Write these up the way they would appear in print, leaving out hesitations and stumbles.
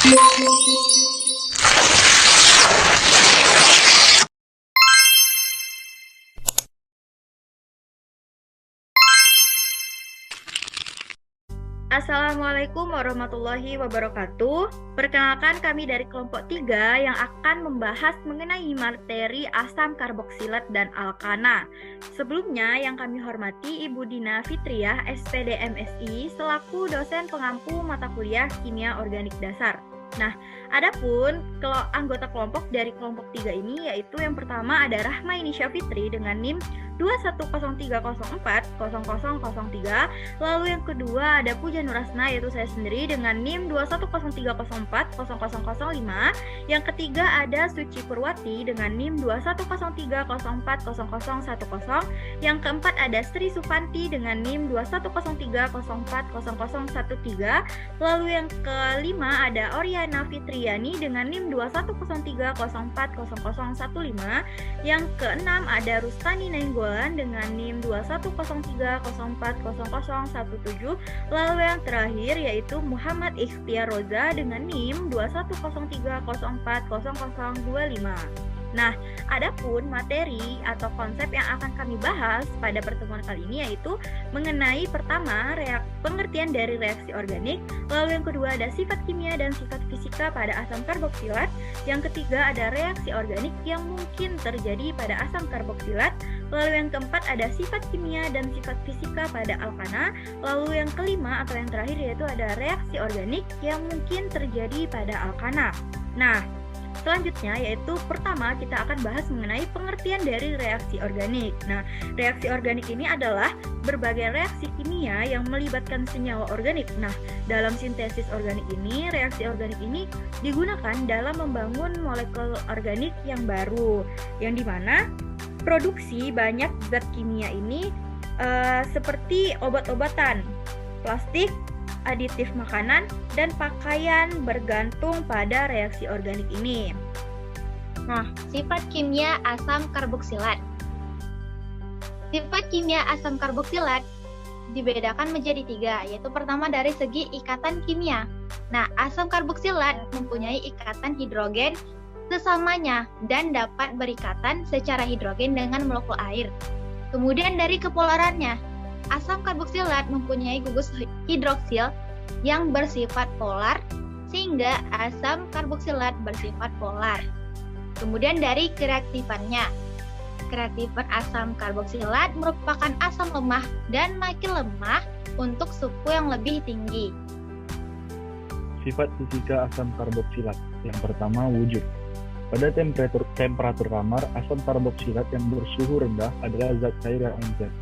Assalamualaikum warahmatullahi wabarakatuh. Perkenalkan, kami dari kelompok 3 yang akan membahas mengenai materi asam karboksilat dan alkana. Sebelumnya yang kami hormati Ibu Dina Fitriah, SPD MSI, selaku dosen pengampu mata kuliah Kimia Organik Dasar. Nah, adapun anggota kelompok dari kelompok 3 ini yaitu yang pertama ada Rahma Inisya Fitri dengan NIM 2103040003, lalu yang kedua ada Puja Nurasna yaitu saya sendiri dengan NIM 2103040005, yang ketiga ada Suci Purwati dengan NIM 2103040010, yang keempat ada Sri Sufanti dengan NIM 2103040013, lalu yang kelima ada Oriana Fitriani dengan NIM 2103040015, yang keenam ada Rustani Nainggolan dengan NIM 2103040017, lalu yang terakhir yaitu Muhammad Ikhtiar Roza dengan NIM 2103040025. Nah, adapun materi atau konsep yang akan kami bahas pada pertemuan kali ini yaitu mengenai pertama pengertian dari reaksi organik, lalu yang kedua ada sifat kimia dan sifat fisika pada asam karboksilat, yang ketiga ada reaksi organik yang mungkin terjadi pada asam karboksilat, lalu yang keempat ada sifat kimia dan sifat fisika pada alkana, lalu yang kelima atau yang terakhir yaitu ada reaksi organik yang mungkin terjadi pada alkana. Nah, selanjutnya yaitu pertama kita akan bahas mengenai pengertian dari reaksi organik. Nah, reaksi organik ini adalah berbagai reaksi kimia yang melibatkan senyawa organik. Nah, dalam sintesis organik ini, reaksi organik ini digunakan dalam membangun molekul organik yang baru, yang dimana produksi banyak zat kimia ini seperti obat-obatan, plastik, aditif makanan, dan pakaian bergantung pada reaksi organik ini. Nah, sifat kimia asam karboksilat. Sifat kimia asam karboksilat dibedakan menjadi 3, yaitu pertama dari segi ikatan kimia. Nah, asam karboksilat mempunyai ikatan hidrogen sesamanya dan dapat berikatan secara hidrogen dengan molekul air. Kemudian dari kepolarannya, asam karboksilat mempunyai gugus hidroksil yang bersifat polar, sehingga asam karboksilat bersifat polar. Kemudian dari kereaktifannya, kereaktifan asam karboksilat merupakan asam lemah dan makin lemah untuk suhu yang lebih tinggi. Sifat fisika asam karboksilat. Yang pertama, wujud. Pada temperatur kamar, asam karboksilat yang bersuhu rendah adalah zat cair yang encer.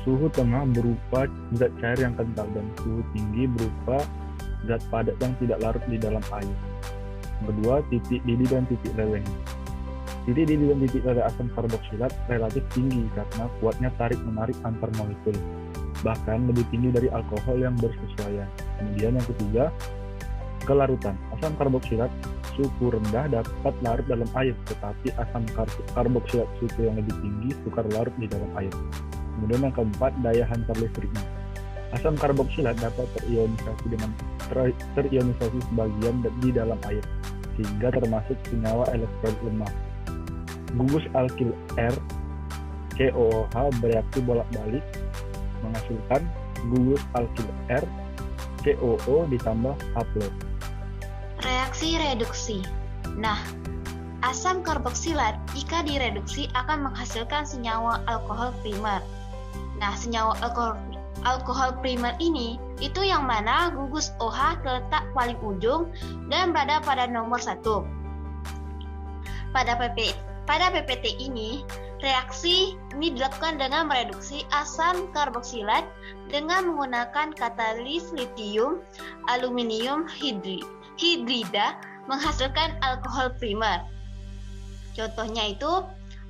Suhu tengah berupa zat cair yang kental dan suhu tinggi berupa zat padat yang tidak larut di dalam air. Kedua, titik didih dan titik leleh. Titik didih dan titik leleh asam karboksilat relatif tinggi karena kuatnya tarik-menarik antar molekul, bahkan lebih tinggi dari alkohol yang bersesuaian. Kemudian yang ketiga, kelarutan. Asam karboksilat suhu rendah dapat larut dalam air, tetapi asam karboksilat suhu yang lebih tinggi sukar larut di dalam air. Kemudian yang keempat, daya hantar listriknya. Asam karboksilat dapat terionisasi sebagian di dalam air, sehingga termasuk senyawa elektrolit lemah. Gugus alkil R, COOH bereaksi bolak-balik menghasilkan gugus alkil R, COO ditambah H+. Reaksi reduksi. Nah, asam karboksilat jika direduksi akan menghasilkan senyawa alkohol primer. Nah, senyawa alkohol primer ini itu yang mana gugus OH terletak paling ujung dan berada pada nomor 1. Pada PPT ini, reaksi ini dilakukan dengan mereduksi asam karboksilat dengan menggunakan katalis litium aluminium hidrida menghasilkan alkohol primer. Contohnya itu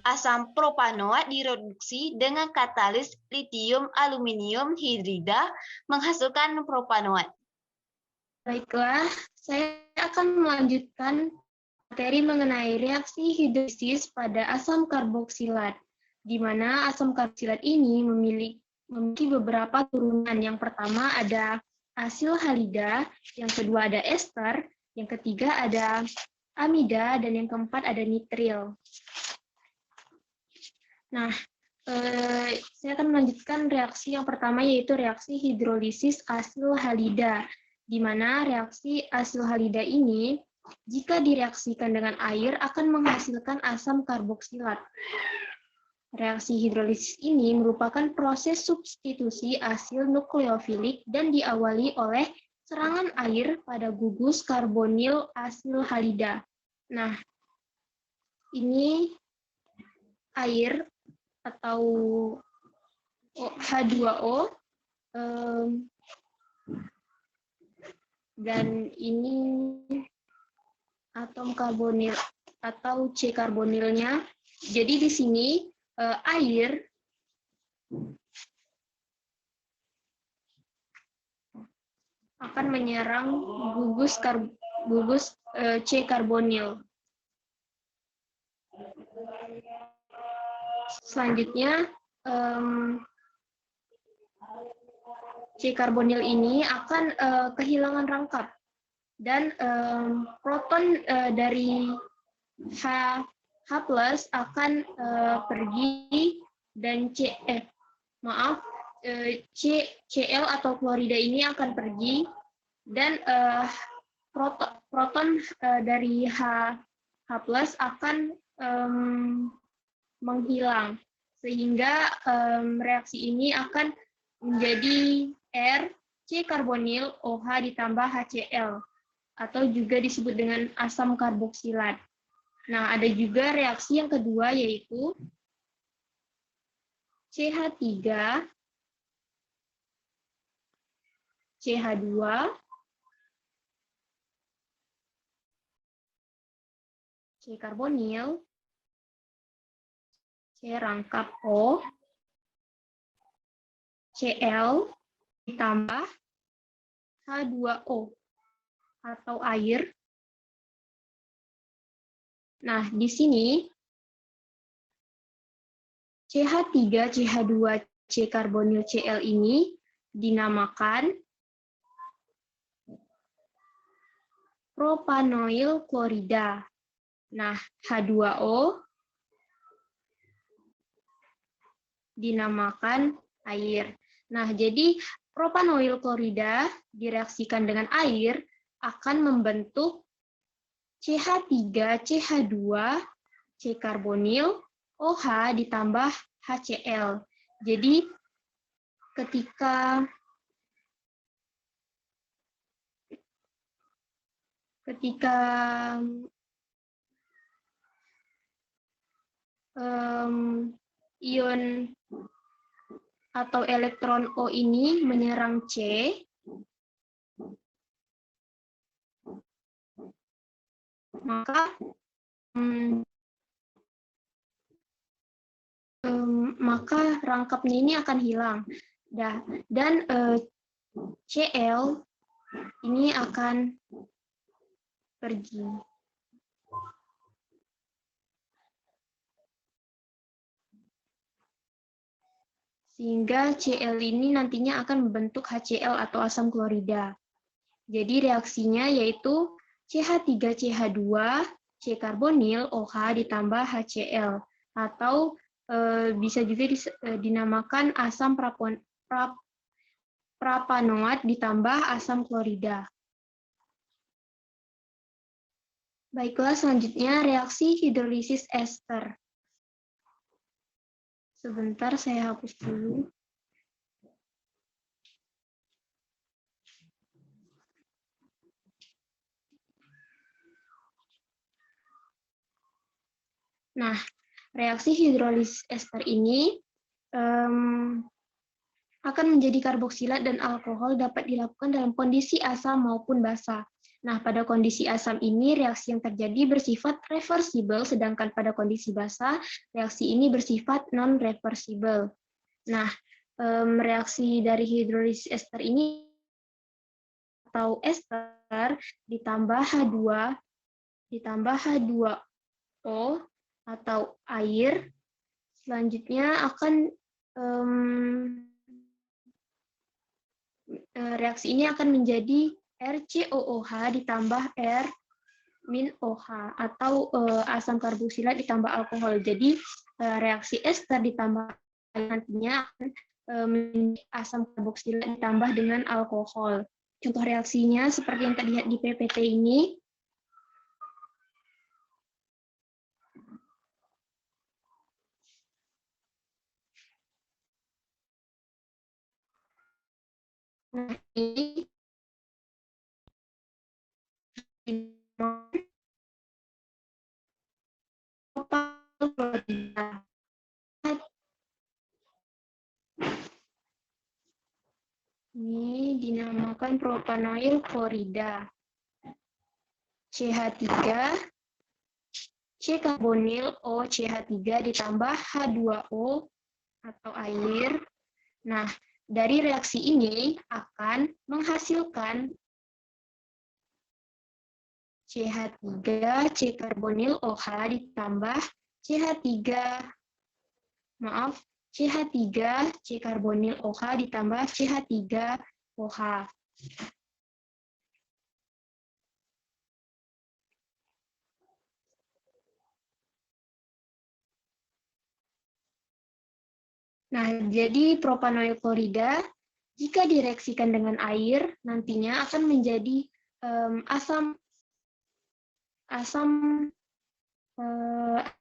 asam propanoat direduksi dengan katalis litium aluminium hidrida menghasilkan propanoat. Baiklah, saya akan melanjutkan materi mengenai reaksi hidrolisis pada asam karboksilat, di mana asam karboksilat ini memiliki beberapa turunan. Yang pertama ada asil halida, yang kedua ada ester, Yang ketiga ada amida, dan yang keempat ada nitril. Nah, saya akan melanjutkan reaksi yang pertama, yaitu reaksi hidrolisis asil halida, di mana reaksi asil halida ini jika direaksikan dengan air akan menghasilkan asam karboksilat. Reaksi hidrolisis ini merupakan proses substitusi asil nukleofilik dan diawali oleh serangan air pada gugus karbonil asil halida. Nah, ini air atau H2O, dan ini atom karbonil atau C karbonilnya. Jadi di sini air akan menyerang gugus C karbonil. Selanjutnya C karbonil ini akan kehilangan rangkap, dan proton dari H plus akan pergi, dan Cl atau klorida ini akan pergi, dan proton dari H plus akan menghilang, sehingga reaksi ini akan menjadi R, C karbonil, OH ditambah HCl, atau juga disebut dengan asam karboksilat. Nah, ada juga reaksi yang kedua, yaitu CH3, CH2, C karbonil, C rangkap O, Cl ditambah H2O atau air. Nah, di sini CH3, CH2, C karbonil, Cl ini dinamakan propanoil klorida. Nah, H2O dinamakan air. Nah, jadi propanoil klorida direaksikan dengan air akan membentuk CH3, CH2, C karbonil, OH ditambah HCl. Jadi ketika ion atau elektron O ini menyerang C, maka rangkapnya ini akan hilang, dan Cl ini akan pergi. Sehingga Cl ini nantinya akan membentuk HCl atau asam klorida. Jadi reaksinya yaitu CH3, CH2, C karbonil, OH ditambah HCl, atau bisa juga dinamakan asam propanoat ditambah asam klorida. Baiklah, selanjutnya reaksi hidrolisis ester. Sebentar, saya hapus dulu. Nah, reaksi hidrolisis ester ini akan menjadi karboksilat dan alkohol dapat dilakukan dalam kondisi asam maupun basa. Nah, pada kondisi asam ini reaksi yang terjadi bersifat reversibel, sedangkan pada kondisi basa reaksi ini bersifat non-reversibel. Nah, reaksi dari hidrolisis ester ini atau ester ditambah H2 ditambah H2O atau air, selanjutnya akan reaksi ini akan menjadi RCOOH ditambah R-OH atau asam karboksilat ditambah alkohol. Jadi reaksi ester ditambah nantinya akan asam karboksilat ditambah dengan alkohol. Contoh reaksinya seperti yang terlihat di PPT ini. Nah, ini ini dinamakan propanoil klorida. CH3, C-karbonil OCH3 ditambah H2O atau air. Nah, dari reaksi ini akan menghasilkan CH3, C-karbonil OH ditambah CH3, C-karbonil OH ditambah CH3OH. Nah, jadi propanoil klorida jika direaksikan dengan air nantinya akan menjadi asam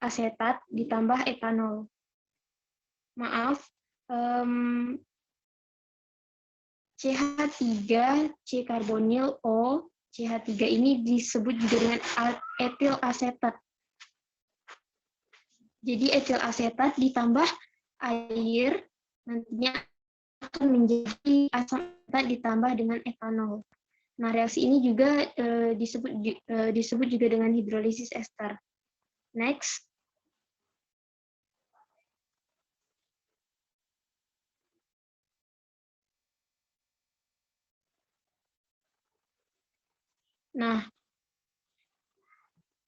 asetat ditambah etanol. Maaf, CH3, C-karbonil O, CH3 ini disebut juga dengan etil asetat. Jadi etil asetat ditambah air nantinya akan menjadi asam asetat ditambah dengan etanol. Nah, reaksi ini juga disebut juga dengan hidrolisis ester. Next. Nah,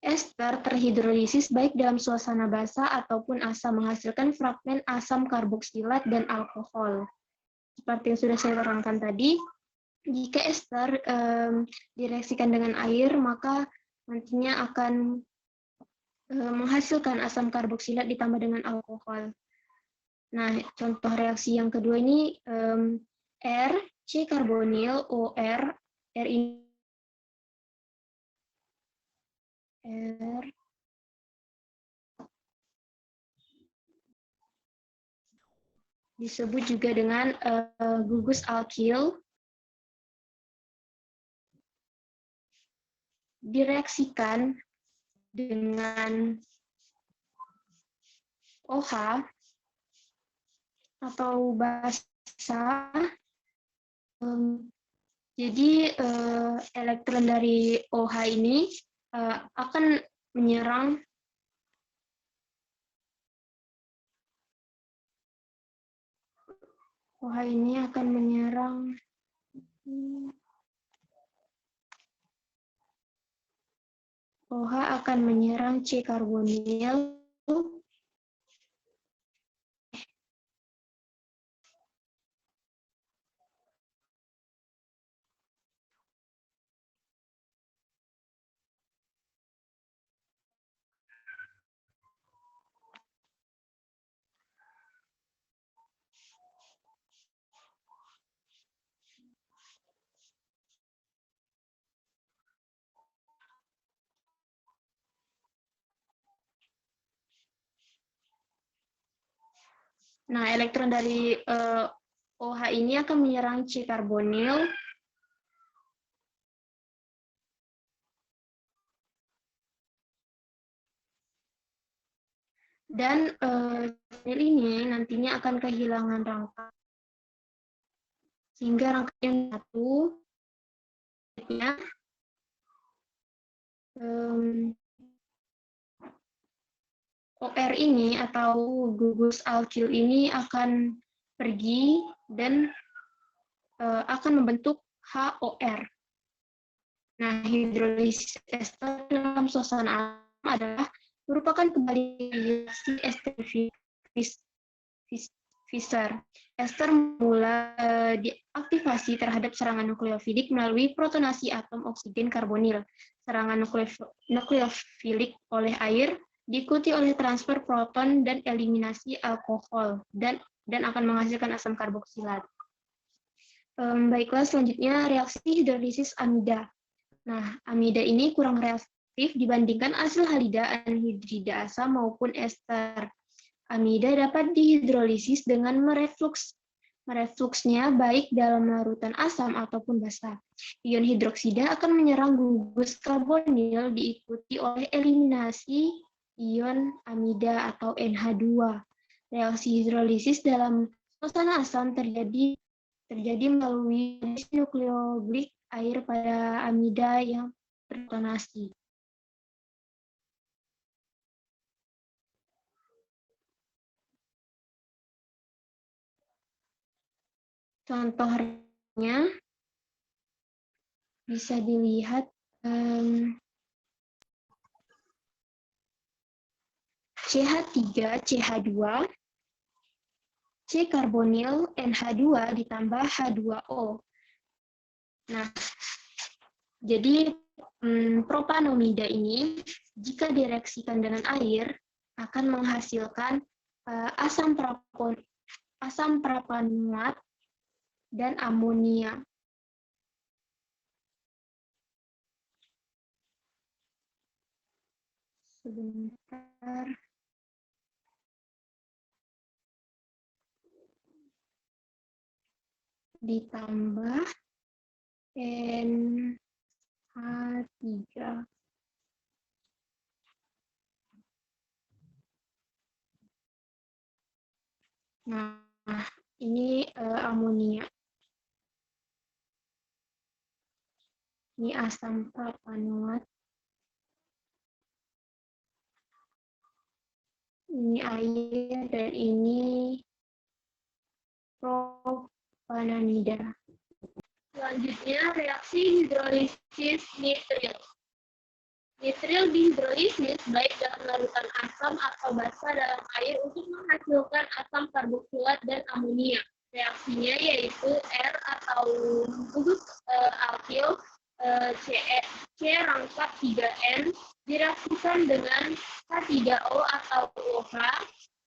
ester terhidrolisis baik dalam suasana basah ataupun asam menghasilkan fragmen asam karboksilat dan alkohol. Seperti yang sudah saya terangkan tadi, jika ester direaksikan dengan air, maka nantinya akan menghasilkan asam karboksilat ditambah dengan alkohol. Nah, contoh reaksi yang kedua ini R, C-karbonil, OR, R ini disebut juga dengan gugus alkil, direaksikan dengan OH atau basa. Jadi elektron dari OH ini akan menyerang OH ini akan menyerang OH akan menyerang C-karbonil Nah, elektron dari OH ini akan menyerang C-karbonil dan ini nantinya akan kehilangan rangka sehingga rangkaian satu OR ini atau gugus alkil ini akan pergi dan akan membentuk HOR. Nah, hidrolisis ester dalam suasana alam adalah merupakan kembali reaksi Pfizer. Ester mulai diaktifasi terhadap serangan nukleofilik melalui protonasi atom oksigen karbonil. Serangan nukleofilik oleh air diikuti oleh transfer proton dan eliminasi alkohol dan akan menghasilkan asam karboksilat. Baiklah, selanjutnya reaksi hidrolisis amida. Nah, amida ini kurang reaktif dibandingkan asil halida, anhidrida asam maupun ester. Amida dapat dihidrolisis dengan merefluksnya baik dalam larutan asam ataupun basa. Ion hidroksida akan menyerang gugus karbonil diikuti oleh eliminasi ion amida atau NH2. Reaksi hidrolisis dalam suasana asam terjadi melalui nukleoglik air pada amida yang berprotonasi. Contohnya bisa dilihat CH3, CH2, C karbonil, NH2 ditambah H2O. Nah, jadi propanomida ini jika direaksikan dengan air akan menghasilkan asam propanoat dan amonia. Sebentar. Ditambah NH3. Nah, ini amonia. Ini asam propanoat. Ini air dan ini propanamida. Selanjutnya reaksi hidrolisis nitril. Nitril dihidrolisis baik dalam larutan asam atau basa dalam air untuk menghasilkan asam karboksilat dan amonia. Reaksinya yaitu R atau gugus alkil C rangkap 3N direaksikan dengan H3O atau OH,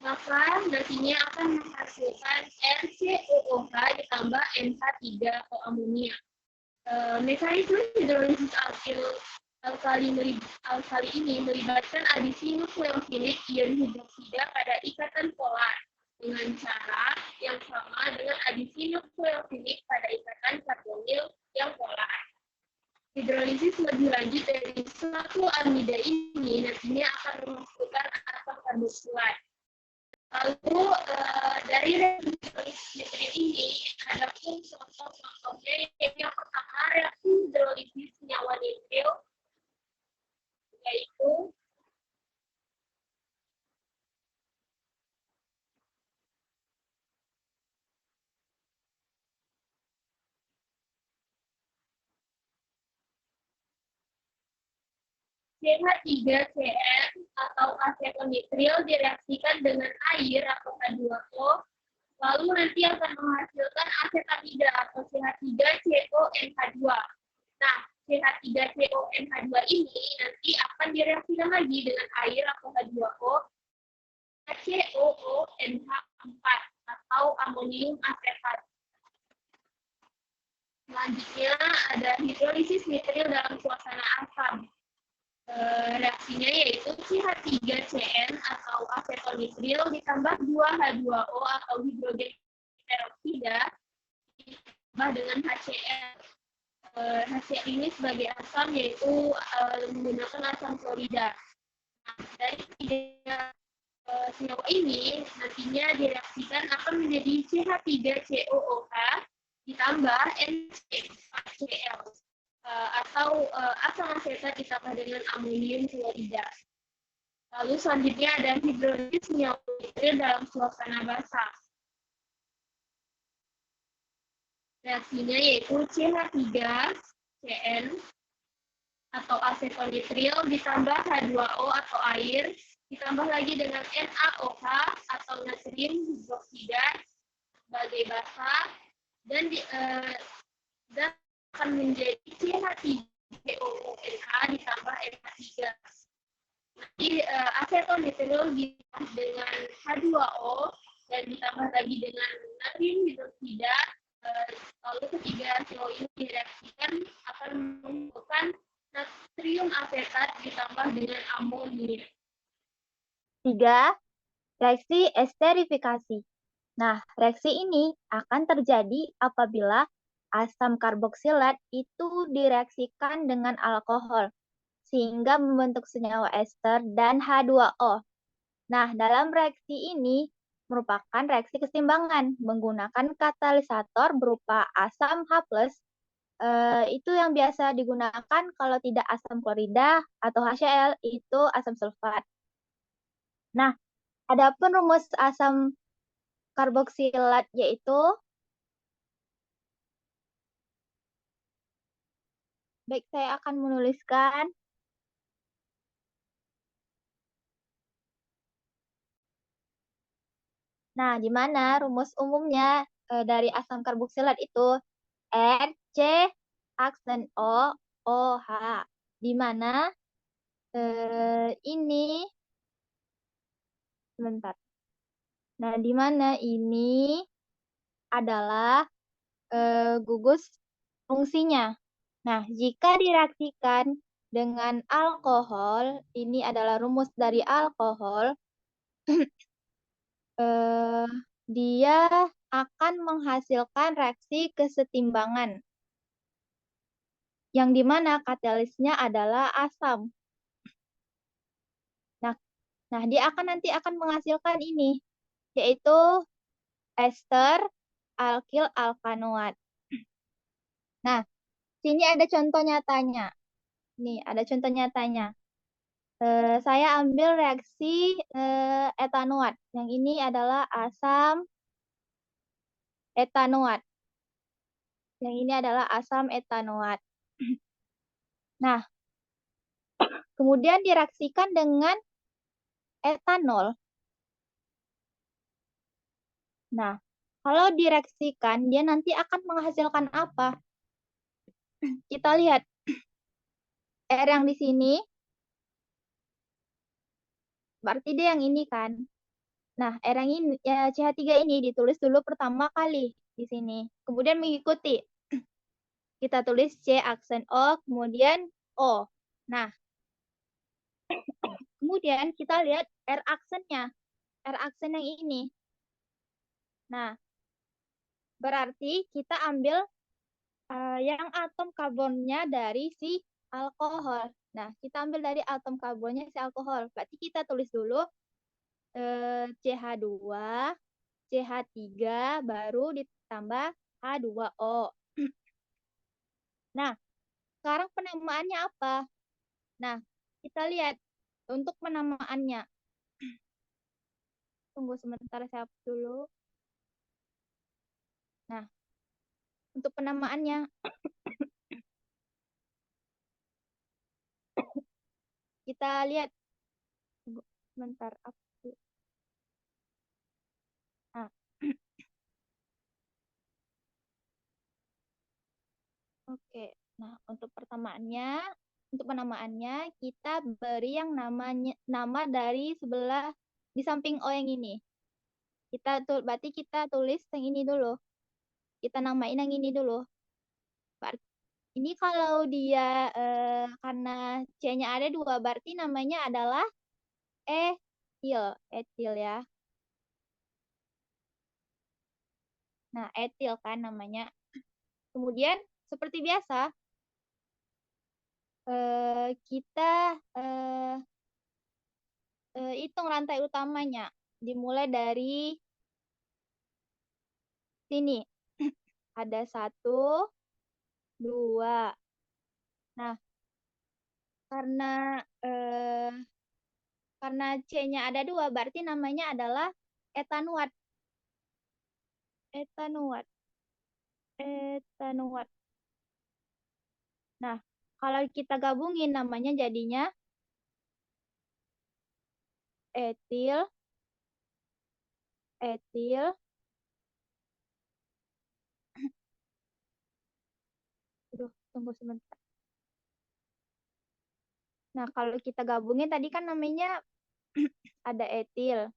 maka nantinya akan menghasilkan NCOOH ditambah NH3 atau amonia. Mekanisme hidrolisis alkali ini melibatkan adisi nukleofilik ion hidroksida pada ikatan polar dengan cara yang sama dengan adisi nukleofilik pada ikatan karbonil yang polar. Hidrolisis lebih lanjut dari satu amida ini nantinya akan menghasilkan asam karboksilat. Lalu dari hidrolisis ini ada pun contoh-contohnya, yaitu yang pertama reaksi hidrolisis senyawa nitril, yaitu CH3Cn atau asetonitril direaksikan dengan air atau H2O, lalu nanti akan menghasilkan asetamida atau CH3CONH2. Nah, CH3CONH2 ini nanti akan direaksikan lagi dengan air atau H2O, COONH4 atau amonium asetat. Selanjutnya ada hidrolisis nitril dalam suasana asam. Reaksinya yaitu CH3Cn atau asetonitril ditambah 2H2O atau hidrogen peroksida ditambah dengan HCl. HCl ini sebagai asam yaitu menggunakan asam klorida. Nah, dari tiga senyawa ini nantinya direaksikan akan menjadi CH3COOH ditambah NaCl. Atau asam asetat ditambah dengan amonium klorida. Lalu selanjutnya ada hidrolisis senyawa nitril dalam suasana basah. Reaksinya yaitu CH3Cn atau asetonitril ditambah H2O atau air ditambah lagi dengan NaOH atau natrium hidroksida sebagai basa dan dan akan menjadi CH3COONH ditambah NH3. Jadi aseton etilol ditambah dengan H2O dan ditambah lagi dengan natrium hidroksida, lalu ketiga CO ini direaksikan akan menimbulkan natrium asetat ditambah dengan amonia. 3. Reaksi esterifikasi. Nah, reaksi ini akan terjadi apabila asam karboksilat itu direaksikan dengan alkohol, sehingga membentuk senyawa ester dan H2O. Nah, dalam reaksi ini merupakan reaksi keseimbangan menggunakan katalisator berupa asam H+, itu yang biasa digunakan kalau tidak asam klorida atau HCl, itu asam sulfat. Nah, adapun rumus asam karboksilat yaitu, baik, saya akan menuliskan. Nah, di mana rumus umumnya dari asam karboksilat itu RC aksen O OH, di mana ini sebentar. Nah, di mana ini adalah gugus fungsinya. Nah, jika direaksikan dengan alkohol, ini adalah rumus dari alkohol, dia akan menghasilkan reaksi kesetimbangan, yang dimana katalisnya adalah asam. Nah, dia nanti akan menghasilkan ini, yaitu ester alkil alkanoat. Nah, sini ada contoh nyatanya. Nih, ada contoh nyatanya. Saya ambil reaksi etanoat. Yang ini adalah asam etanoat. Yang ini adalah asam etanoat. Nah, kemudian direaksikan dengan etanol. Nah, kalau direaksikan, dia nanti akan menghasilkan apa? Kita lihat. R yang di sini, berarti dia yang ini kan. Nah, R yang ini, ya, CH3 ini ditulis dulu pertama kali di sini. Kemudian mengikuti. Kita tulis C aksen O, kemudian O. Nah, kemudian kita lihat R aksennya. R aksen yang ini. Nah, berarti kita ambil yang atom karbonnya dari si alkohol. Nah, kita ambil dari atom karbonnya si alkohol. Berarti kita tulis dulu CH2, CH3, baru ditambah H2O. Nah, sekarang penamaannya apa? Nah, kita lihat untuk penamaannya. Tunggu sebentar, saya hapus dulu. Nah, untuk penamaannya, kita lihat. Tunggu sebentar. Nah, oke. Nah, untuk penamaannya kita beri yang nama dari sebelah di samping O yang ini. Berarti kita tulis yang ini dulu. Kita namain yang ini dulu. Ini kalau dia karena C-nya ada 2, berarti namanya adalah etil ya. Nah, etil kan namanya. Kemudian seperti biasa kita hitung rantai utamanya. Dimulai dari sini. Ada 1, 2. Nah, karena C-nya ada 2, berarti namanya adalah etanuat. Etanuat. Nah, kalau kita gabungin namanya jadinya etil, Tunggu sebentar. Nah, kalau kita gabungin tadi kan namanya ada etil.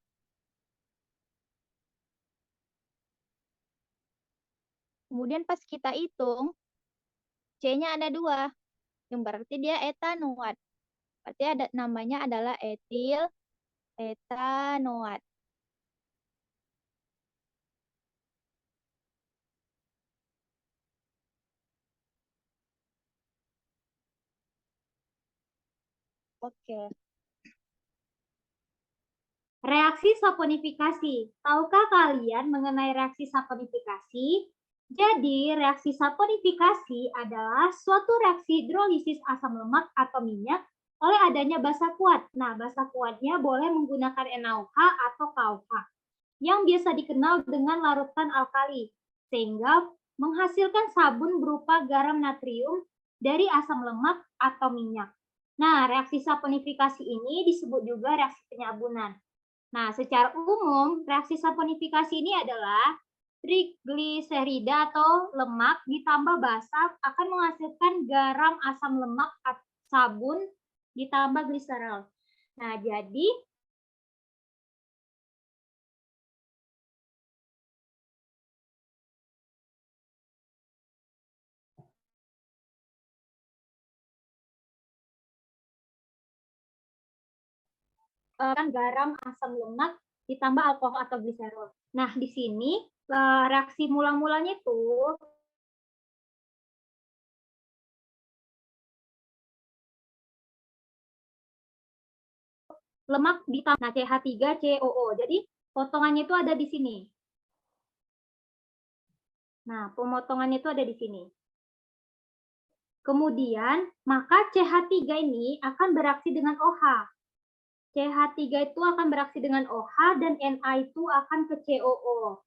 Kemudian pas kita hitung, C-nya ada 2. Yang berarti dia etanoat. Berarti ada namanya adalah etil etanoat. Oke. Reaksi saponifikasi. Tahukah kalian mengenai reaksi saponifikasi? Jadi, reaksi saponifikasi adalah suatu reaksi hidrolisis asam lemak atau minyak oleh adanya basa kuat. Nah, basa kuatnya boleh menggunakan NaOH atau KOH yang biasa dikenal dengan larutan alkali, sehingga menghasilkan sabun berupa garam natrium dari asam lemak atau minyak. Nah, reaksi saponifikasi ini disebut juga reaksi penyabunan. Nah, secara umum, reaksi saponifikasi ini adalah trigliserida atau lemak ditambah basa akan menghasilkan garam asam lemak sabun ditambah gliserol. Nah, jadi garam asam lemak ditambah alkohol atau gliserol. Nah, di sini reaksi mula-mulanya itu lemak ditambah CH3COO. Jadi potongannya itu ada di sini. Nah, pemotongannya itu ada di sini. Kemudian, maka CH3 ini akan bereaksi dengan OH. CH3 itu akan bereaksi dengan OH dan Na itu akan ke COO.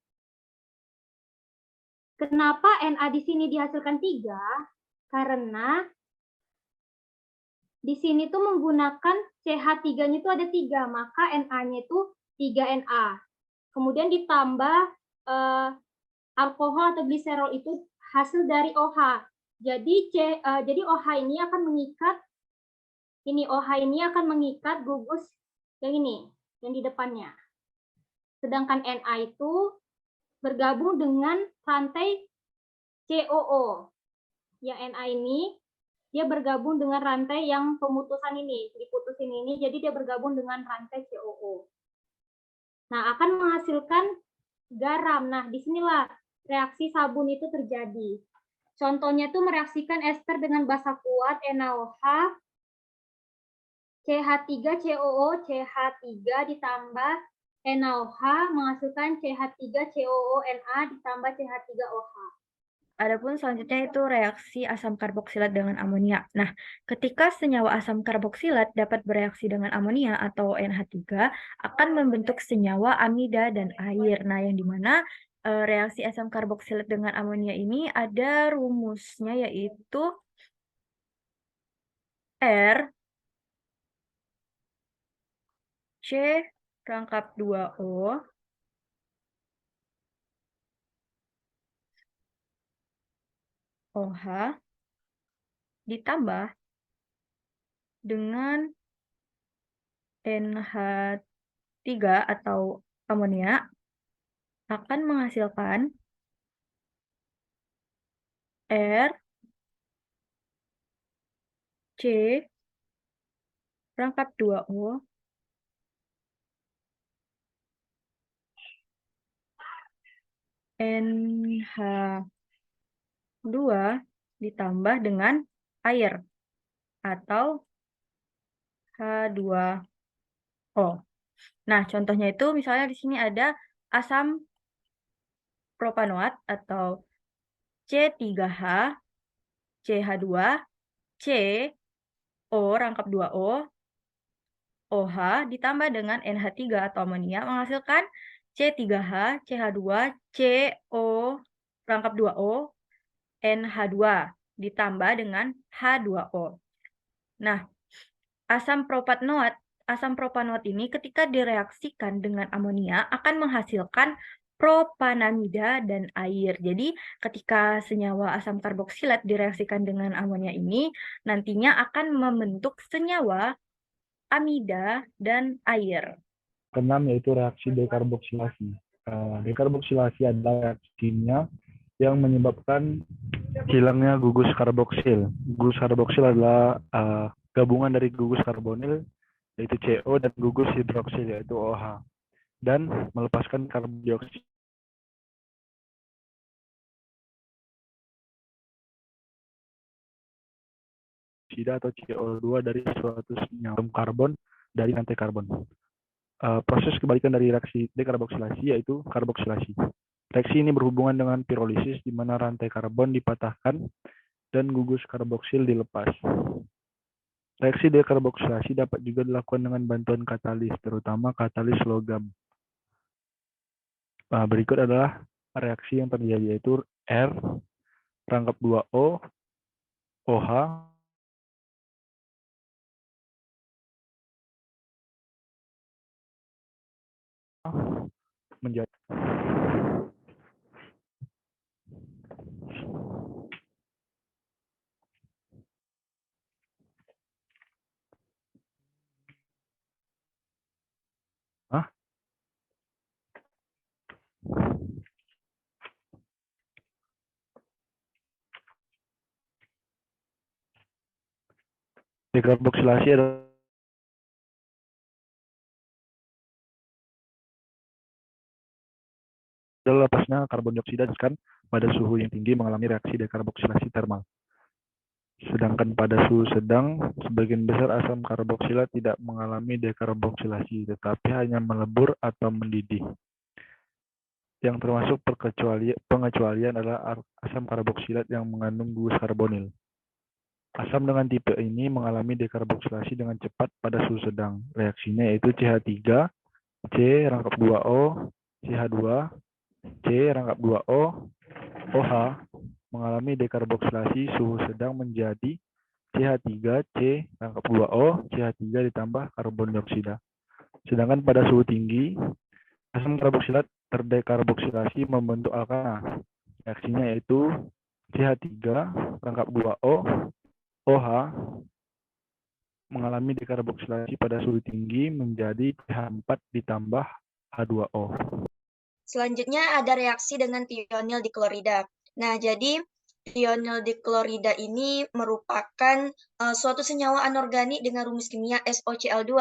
Kenapa Na di sini dihasilkan 3? Karena di sini tuh menggunakan CH3-nya itu ada 3, maka Na-nya itu 3Na. Kemudian ditambah alkohol atau gliserol itu hasil dari OH. Jadi OH ini akan mengikat gugus yang ini, yang di depannya. Sedangkan Na itu bergabung dengan rantai COO. Yang Na ini dia bergabung dengan rantai yang pemutusan ini, diputusin ini, jadi dia bergabung dengan rantai COO. Nah, akan menghasilkan garam. Nah, disinilah reaksi sabun itu terjadi. Contohnya tuh mereaksikan ester dengan basa kuat NaOH, CH3COO, CH3 ditambah NaOH menghasilkan CH3COO-Na ditambah CH3OH. Adapun selanjutnya itu reaksi asam karboksilat dengan amonia. Nah, ketika senyawa asam karboksilat dapat bereaksi dengan amonia atau NH3 akan membentuk senyawa amida dan air. Nah, yang dimana reaksi asam karboksilat dengan amonia ini ada rumusnya yaitu R C rangkap 2O OH ditambah dengan NH3 atau amonia akan menghasilkan R C rangkap 2O NH2 ditambah dengan air atau H2O. Nah, contohnya itu misalnya di sini ada asam propanoat atau C3H, CH2, C, O rangkap 2O, OH ditambah dengan NH3 atau amonia menghasilkan C3H, CH2, CO rangkap 2O, NH2 ditambah dengan H2O. Nah, asam propanoat ini ketika direaksikan dengan amonia akan menghasilkan propanamida dan air. Jadi ketika senyawa asam karboksilat direaksikan dengan amonia ini, nantinya akan membentuk senyawa amida dan air. Keenam yaitu reaksi dekarboksilasi. Dekarboksilasi adalah reaksi kimia yang menyebabkan hilangnya gugus karboksil. Gugus karboksil adalah gabungan dari gugus karbonil yaitu CO dan gugus hidroksil yaitu OH, dan melepaskan karbon dioksida atau CO2 dari suatu senyawa karbon dari rantai karbon. Proses kebalikan dari reaksi dekarboksilasi yaitu karboksilasi. Reaksi ini berhubungan dengan pirolisis di mana rantai karbon dipatahkan dan gugus karboksil dilepas. Reaksi dekarboksilasi dapat juga dilakukan dengan bantuan katalis, terutama katalis logam. Berikut adalah reaksi yang terjadi yaitu R rangkap 2O OH menjadi dekarboksilasi adalah lepasnya karbon dioksida pada suhu yang tinggi mengalami reaksi dekarboksilasi termal. Sedangkan pada suhu sedang, sebagian besar asam karboksilat tidak mengalami dekarboksilasi, tetapi hanya melebur atau mendidih. Yang termasuk pengecualian adalah asam karboksilat yang mengandung gugus karbonil. Asam dengan tipe ini mengalami dekarboksilasi dengan cepat pada suhu sedang. Reaksinya yaitu CH3, C rangkap 2O, CH2, C rangkap 2O, OH mengalami dekarboksilasi suhu sedang menjadi CH3, C rangkap 2O, CH3 ditambah karbon dioksida. Sedangkan pada suhu tinggi, asam karboksilat terdekarboksilasi membentuk alkana. Reaksinya yaitu CH3 rangkap 2O, OH mengalami dekarboksilasi pada suhu tinggi menjadi CH4 ditambah H2O. Selanjutnya ada reaksi dengan tionil diklorida. Nah, jadi tionil diklorida ini merupakan suatu senyawa anorganik dengan rumus kimia SOCl2,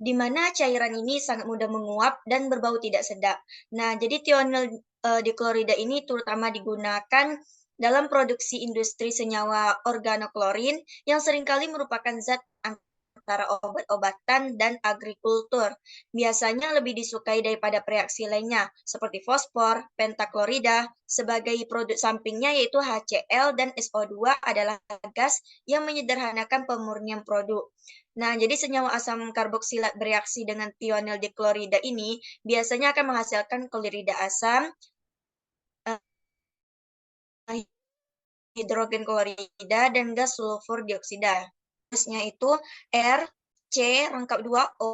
di mana cairan ini sangat mudah menguap dan berbau tidak sedap. Nah, jadi tionil diklorida ini terutama digunakan dalam produksi industri senyawa organoklorin yang seringkali merupakan zat antara obat-obatan dan agrikultur. Biasanya lebih disukai daripada reaksi lainnya, seperti fosfor, pentaklorida, sebagai produk sampingnya yaitu HCl dan SO2 adalah gas yang menyederhanakan pemurnian produk. Nah, jadi senyawa asam karboksilat bereaksi dengan tionil diklorida ini biasanya akan menghasilkan klorida asam, hidrogen klorida, dan gas sulfur dioksida. Terusnya itu R, C, rangkap 2O,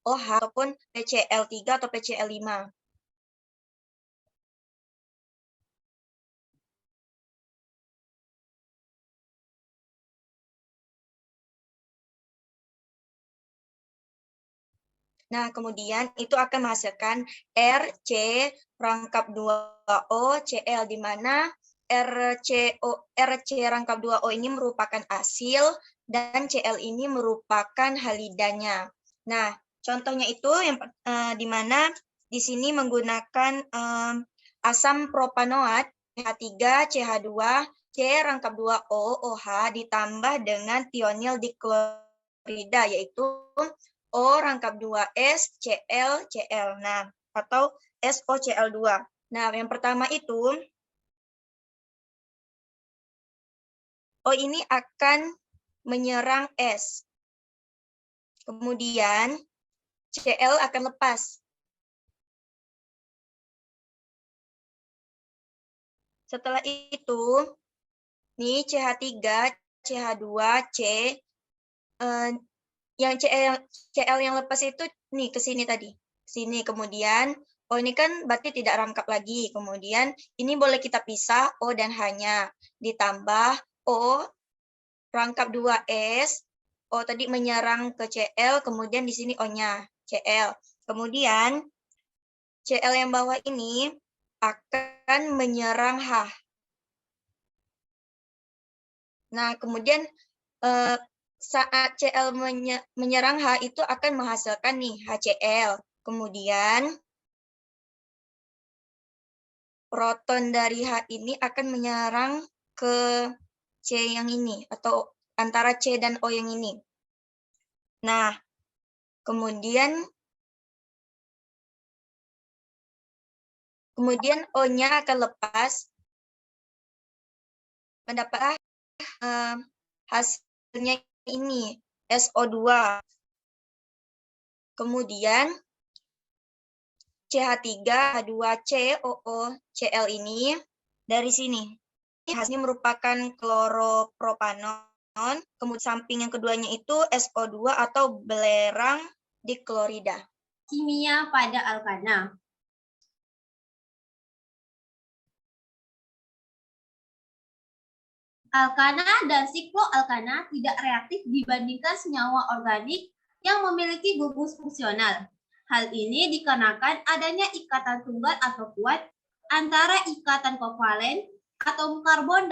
OH, ataupun PCl3 atau PCl5. Nah, kemudian itu akan menghasilkan RC rangkap 2O Cl, di mana RC rangkap 2O ini merupakan asil dan Cl ini merupakan halidanya. Nah, contohnya itu yang di mana di sini menggunakan asam propanoat CH3, CH2, C rangkap 2O OH ditambah dengan tionil diklorida yaitu O rangkap 2S, Cl, Cl. Nah, atau SOCl2. Nah, yang pertama itu, O ini akan menyerang S. Kemudian, Cl akan lepas. Setelah itu, nih CH3, CH2, C yang Cl yang lepas itu nih ke sini tadi. Sini, kemudian O ini kan berarti tidak rangkap lagi. Kemudian ini boleh kita pisah O dan H-nya. Ditambah O rangkap 2S. O tadi menyerang ke Cl, kemudian di sini O-nya Cl. Kemudian Cl yang bawah ini akan menyerang H. Nah, kemudian saat Cl menyerang H itu akan menghasilkan nih HCl. Kemudian proton dari H ini akan menyerang ke C yang ini atau antara C dan O yang ini. Nah, kemudian O-nya akan lepas, mendapat hasilnya ini, SO2. Kemudian CH3, H2COO, Cl ini dari sini. Ini hasilnya merupakan kloropropanon, kemudian samping yang keduanya itu SO2 atau belerang diklorida. Kimia pada alkana. Alkana dan sikloalkana tidak reaktif dibandingkan senyawa organik yang memiliki gugus fungsional. Hal ini dikarenakan adanya ikatan tunggal atau kuat antara ikatan kovalen atom karbon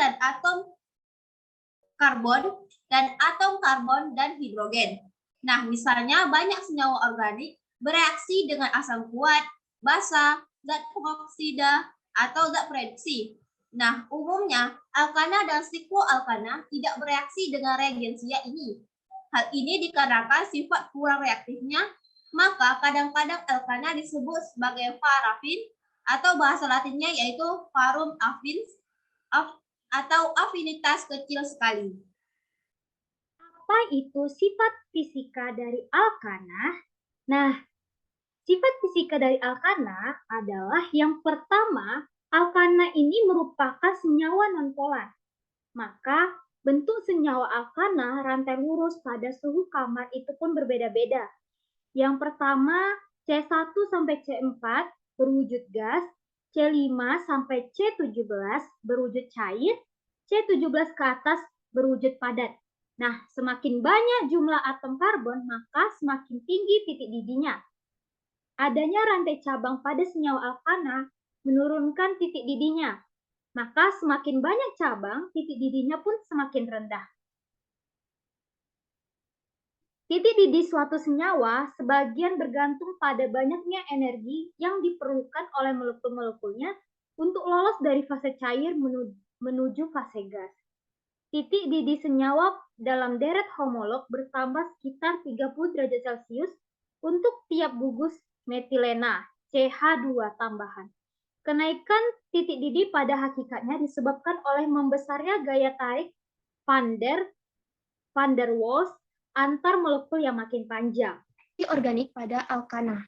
dan atom karbon dan hidrogen. Nah, misalnya banyak senyawa organik bereaksi dengan asam kuat, basa, zat pengoksida, atau zat reduksi. Nah, umumnya alkana dan sikloalkana tidak bereaksi dengan reagensia ini. Hal ini dikarenakan sifat kurang reaktifnya, maka kadang-kadang alkana disebut sebagai parafin atau bahasa latinnya yaitu parum affins atau afinitas kecil sekali. Apa itu sifat fisika dari alkana? Nah, sifat fisika dari alkana adalah yang pertama, alkana ini merupakan senyawa nonpolar. Maka bentuk senyawa alkana rantai lurus pada suhu kamar itu pun berbeda-beda. Yang pertama C1 sampai C4 berwujud gas, C5 sampai C17 berwujud cair, C17 ke atas berwujud padat. Nah, semakin banyak jumlah atom karbon, maka semakin tinggi titik didihnya. Adanya rantai cabang pada senyawa alkana menurunkan titik didihnya. Maka semakin banyak cabang, titik didihnya pun semakin rendah. Titik didih suatu senyawa sebagian bergantung pada banyaknya energi yang diperlukan oleh molekul-molekulnya untuk lolos dari fase cair menuju fase gas. Titik didih senyawa dalam deret homolog bertambah sekitar 30 derajat Celcius untuk tiap gugus metilena CH2 tambahan. Kenaikan titik didih pada hakikatnya disebabkan oleh membesarnya gaya tarik van der Waals antar molekul yang makin panjang. Organik pada alkana.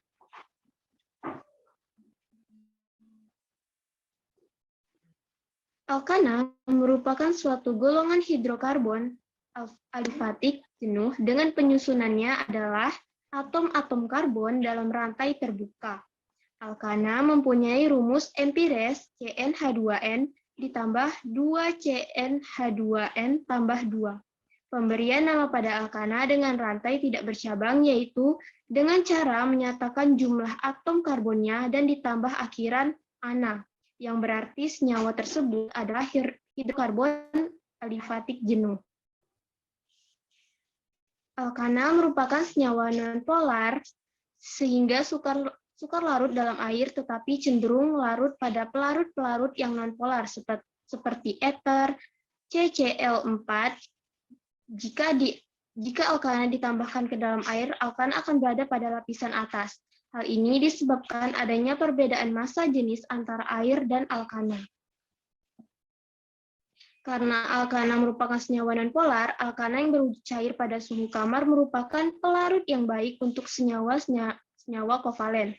Alkana merupakan suatu golongan hidrokarbon alifatik jenuh dengan penyusunannya adalah atom-atom karbon dalam rantai terbuka. Alkana mempunyai rumus empires CnH2n ditambah 2CnH2n tambah 2. Pemberian nama pada alkana dengan rantai tidak bercabang yaitu dengan cara menyatakan jumlah atom karbonnya dan ditambah akhiran ana, yang berarti senyawa tersebut adalah hidrokarbon alifatik jenuh. Alkana merupakan senyawa nonpolar sehingga sukar larut dalam air tetapi cenderung larut pada pelarut-pelarut yang nonpolar seperti ether, CCl4. Jika alkana ditambahkan ke dalam air, alkana akan berada pada lapisan atas. Hal ini disebabkan adanya perbedaan massa jenis antara air dan alkana. Karena alkana merupakan senyawa nonpolar, alkana yang berwujud cair pada suhu kamar merupakan pelarut yang baik untuk senyawa kovalen.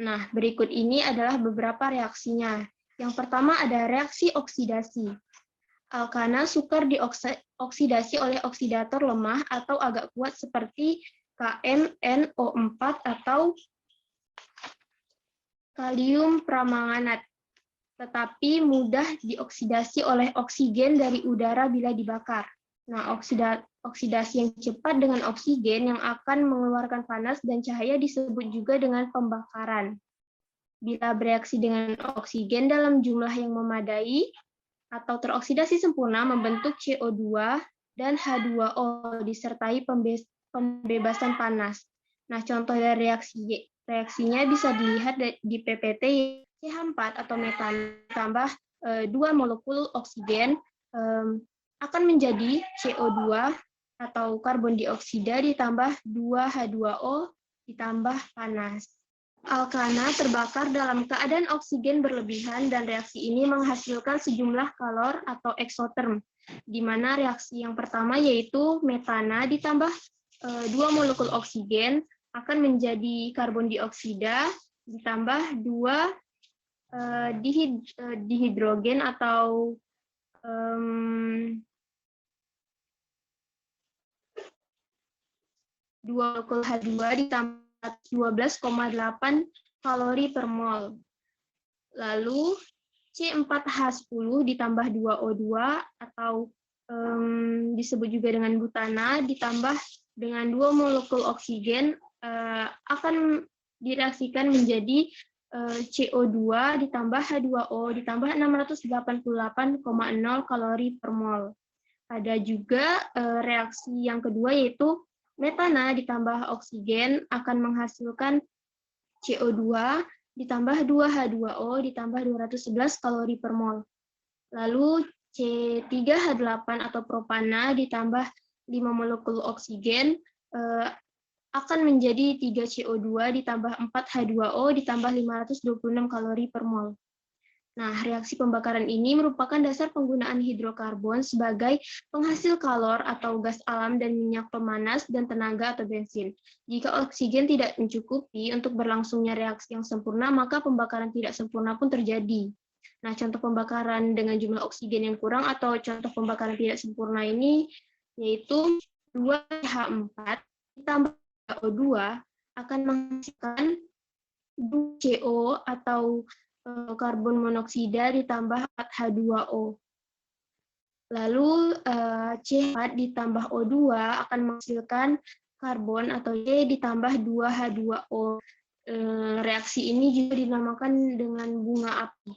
Nah, berikut ini adalah beberapa reaksinya. Yang pertama ada reaksi oksidasi. Alkana sukar dioksidasi oleh oksidator lemah atau agak kuat seperti KMNO4 atau kalium pramanganat, tetapi mudah dioksidasi oleh oksigen dari udara bila dibakar. Nah, oksidasi yang cepat dengan oksigen yang akan mengeluarkan panas dan cahaya disebut juga dengan pembakaran. Bila bereaksi dengan oksigen dalam jumlah yang memadai atau teroksidasi sempurna membentuk CO2 dan H2O disertai pembebasan panas. Nah, contoh dari reaksinya bisa dilihat di PPT. CH4 atau metan tambah 2 molekul oksigen akan menjadi CO2 atau karbon dioksida ditambah 2H2O ditambah panas. Alkana terbakar dalam keadaan oksigen berlebihan dan reaksi ini menghasilkan sejumlah kalor atau eksoterm, di mana reaksi yang pertama yaitu metana ditambah 2 molekul oksigen akan menjadi karbon dioksida ditambah 2 dihidrogen atau 2 molekul H2 ditambah 12,8 kalori per mol. Lalu C4H10 ditambah 2O2 atau disebut juga dengan butana ditambah dengan 2 molekul oksigen akan direaksikan menjadi CO2 ditambah H2O ditambah 688,0 kalori per mol. Ada juga reaksi yang kedua yaitu metana ditambah oksigen akan menghasilkan CO2 ditambah 2H2O ditambah 211 kalori per mol. Lalu C3H8 atau propana ditambah 5 molekul oksigen akan menjadi 3 CO2 ditambah 4 H2O ditambah 526 kalori per mol. Nah, reaksi pembakaran ini merupakan dasar penggunaan hidrokarbon sebagai penghasil kalor atau gas alam dan minyak pemanas dan tenaga atau bensin. Jika oksigen tidak mencukupi untuk berlangsungnya reaksi yang sempurna, maka pembakaran tidak sempurna pun terjadi. Nah, contoh pembakaran dengan jumlah oksigen yang kurang atau contoh pembakaran tidak sempurna ini yaitu 2H4 ditambah O2 akan menghasilkan 2 CO atau karbon monoksida ditambah 4 H2O. Lalu C4 ditambah O2 akan menghasilkan karbon atau Y ditambah 2 H2O. Reaksi ini juga dinamakan dengan bunga api.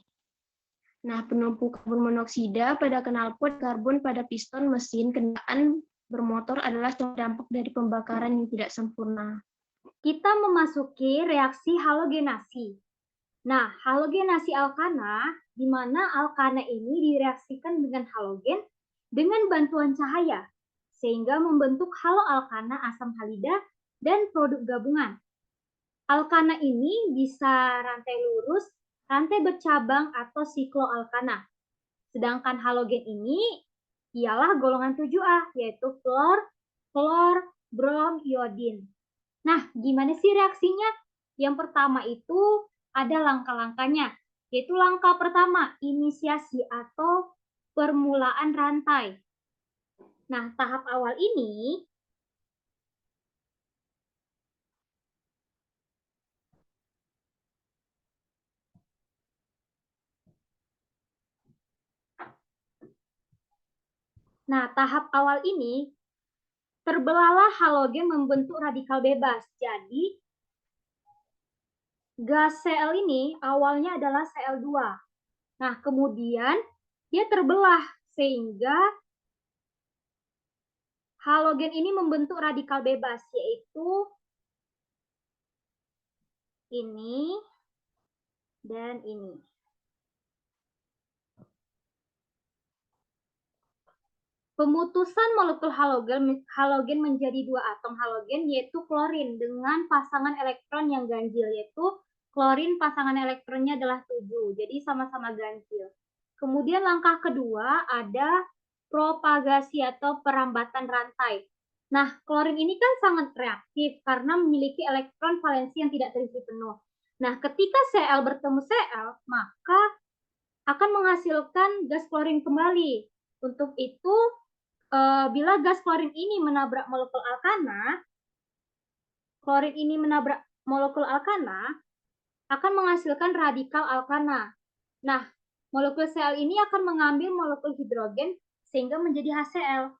Nah, penumpuk karbon monoksida pada knalpot karbon pada piston mesin kendaraan bermotor adalah contoh dampak dari pembakaran yang tidak sempurna. Kita memasuki reaksi halogenasi. Nah, halogenasi alkana, di mana alkana ini direaksikan dengan halogen dengan bantuan cahaya, sehingga membentuk haloalkana asam halida dan produk gabungan. Alkana ini bisa rantai lurus, rantai bercabang, atau sikloalkana. Sedangkan halogen ini ialah golongan 7A, yaitu fluor, brom, iodin. Nah, gimana sih reaksinya? Yang pertama itu ada langkah-langkahnya, yaitu langkah pertama, inisiasi atau permulaan rantai. Nah, tahap awal ini terbelahlah halogen membentuk radikal bebas. Jadi, gas Cl ini awalnya adalah Cl2. Nah, kemudian dia terbelah sehingga halogen ini membentuk radikal bebas, yaitu ini dan ini. Pemutusan molekul halogen menjadi 2 atom halogen yaitu klorin dengan pasangan elektron yang ganjil, yaitu klorin pasangan elektronnya adalah 7, jadi sama-sama ganjil. Kemudian langkah kedua ada propagasi atau perambatan rantai. Nah, klorin ini kan sangat reaktif karena memiliki elektron valensi yang tidak terisi penuh. Nah, ketika Cl bertemu Cl, maka akan menghasilkan gas klorin kembali. Untuk itu, bila gas klorin ini menabrak molekul alkana, akan menghasilkan radikal alkana. Nah, molekul Cl ini akan mengambil molekul hidrogen sehingga menjadi HCl.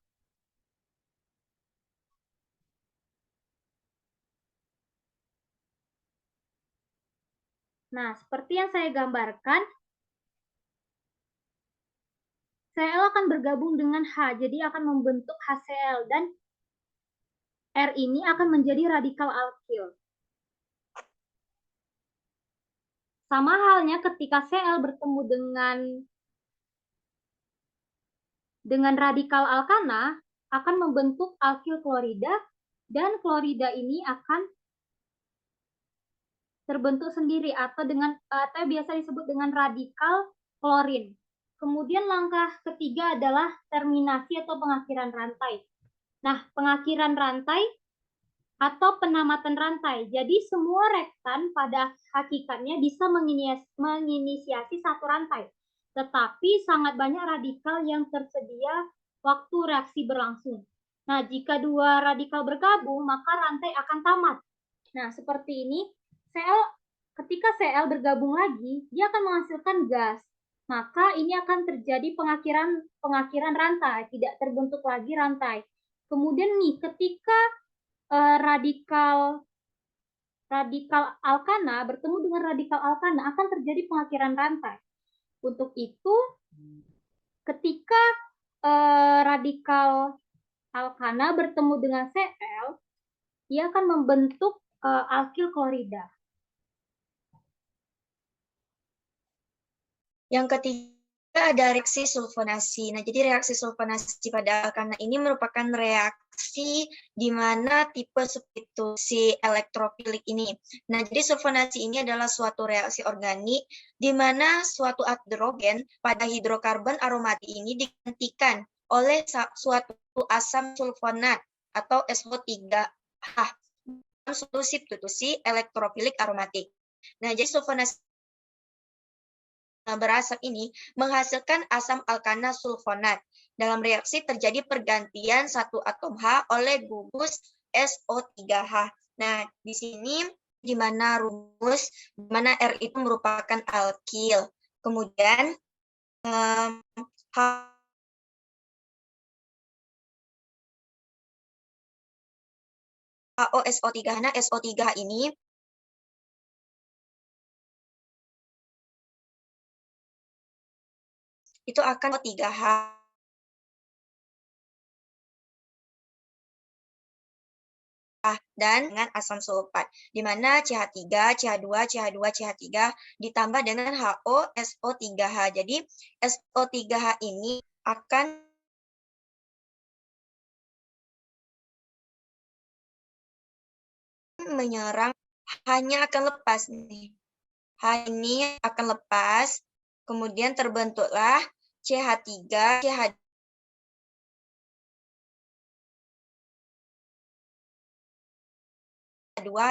Nah, seperti yang saya gambarkan, Cl akan bergabung dengan H, jadi akan membentuk HCl, dan R ini akan menjadi radikal alkil. Sama halnya ketika Cl bertemu dengan radikal alkana, akan membentuk alkil klorida, dan klorida ini akan terbentuk sendiri atau biasa disebut dengan radikal klorin. Kemudian langkah ketiga adalah terminasi atau pengakhiran rantai. Nah, pengakhiran rantai atau penamatan rantai. Jadi semua rektan pada hakikatnya bisa menginisiasi satu rantai. Tetapi sangat banyak radikal yang tersedia waktu reaksi berlangsung. Nah, jika dua radikal bergabung, maka rantai akan tamat. Nah, seperti ini. Ketika Cl bergabung lagi, dia akan menghasilkan gas. Maka ini akan terjadi pengakhiran rantai, tidak terbentuk lagi rantai. Kemudian nih, ketika radikal alkana bertemu dengan radikal alkana, akan terjadi pengakhiran rantai. Untuk itu, ketika radikal alkana bertemu dengan Cl, dia akan membentuk alkil klorida. Yang ketiga ada reaksi sulfonasi. Nah, jadi reaksi sulfonasi pada alkana ini merupakan reaksi di mana tipe substitusi elektrofilik ini. Nah, jadi sulfonasi ini adalah suatu reaksi organik di mana suatu hidrogen pada hidrokarbon aromatik ini digantikan oleh suatu asam sulfonat atau SO3H solusi substitusi elektrofilik aromatik. Nah, jadi sulfonasi berasap ini menghasilkan asam alkana sulfonat. Dalam reaksi terjadi pergantian satu atom H oleh gugus SO3H. Nah, di sini di mana di mana R itu merupakan alkil. Kemudian HOSO3H. Nah, SO3H ini itu akan O3H dan dengan asam sulfat, di mana CH3, CH2, CH2, CH3 ditambah dengan HOSO3H. Jadi SO3H ini akan menyerang, hanya akan lepas nih. H ini akan lepas. Kemudian terbentuklah CH3, CH2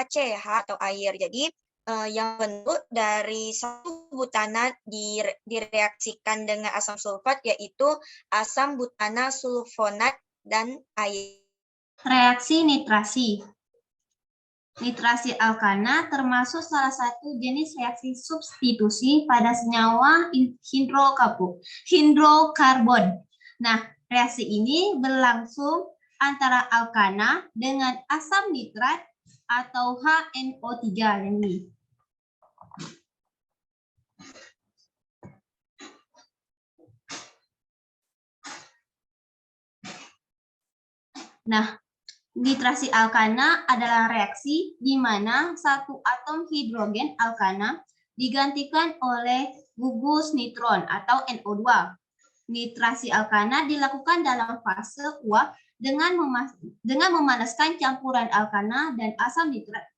CH atau air. Jadi yang bentuk dari satu butana direaksikan dengan asam sulfat yaitu asam butana sulfonat dan air. Reaksi nitrasi. Nitrasi alkana termasuk salah satu jenis reaksi substitusi pada senyawa hidrokarbon. Nah, reaksi ini berlangsung antara alkana dengan asam nitrat atau HNO3 ini. Nah, nitrasi alkana adalah reaksi di mana satu atom hidrogen alkana digantikan oleh gugus nitron atau NO2. Nitrasi alkana dilakukan dalam fase uap dengan memanaskan campuran alkana dan asam nitrat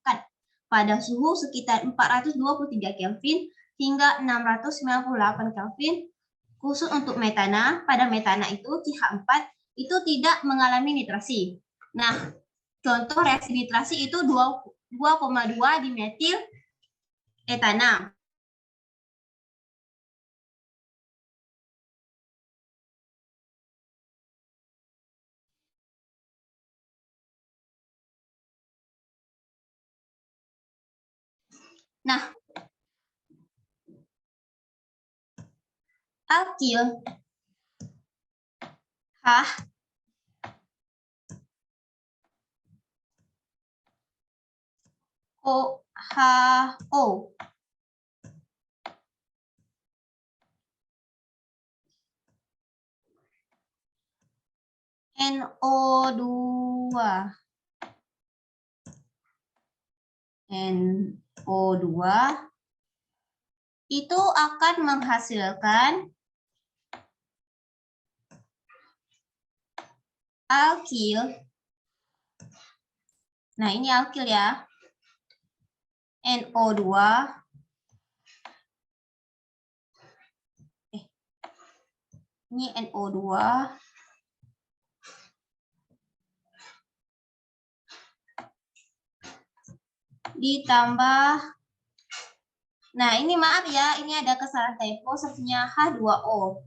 pada suhu sekitar 423 Kelvin hingga 698 Kelvin. Khusus untuk metana, pada metana itu CH4 itu tidak mengalami nitrasi. Nah, contoh reaksi nitrasi itu 2,2 dimetil etana. Nah, alkil HO NO2 itu akan menghasilkan alkil. Nah, ini alkil ya. NO2 ini NO2 ditambah, nah ini maaf ya, ini ada kesalahan typo, seharusnya H2O.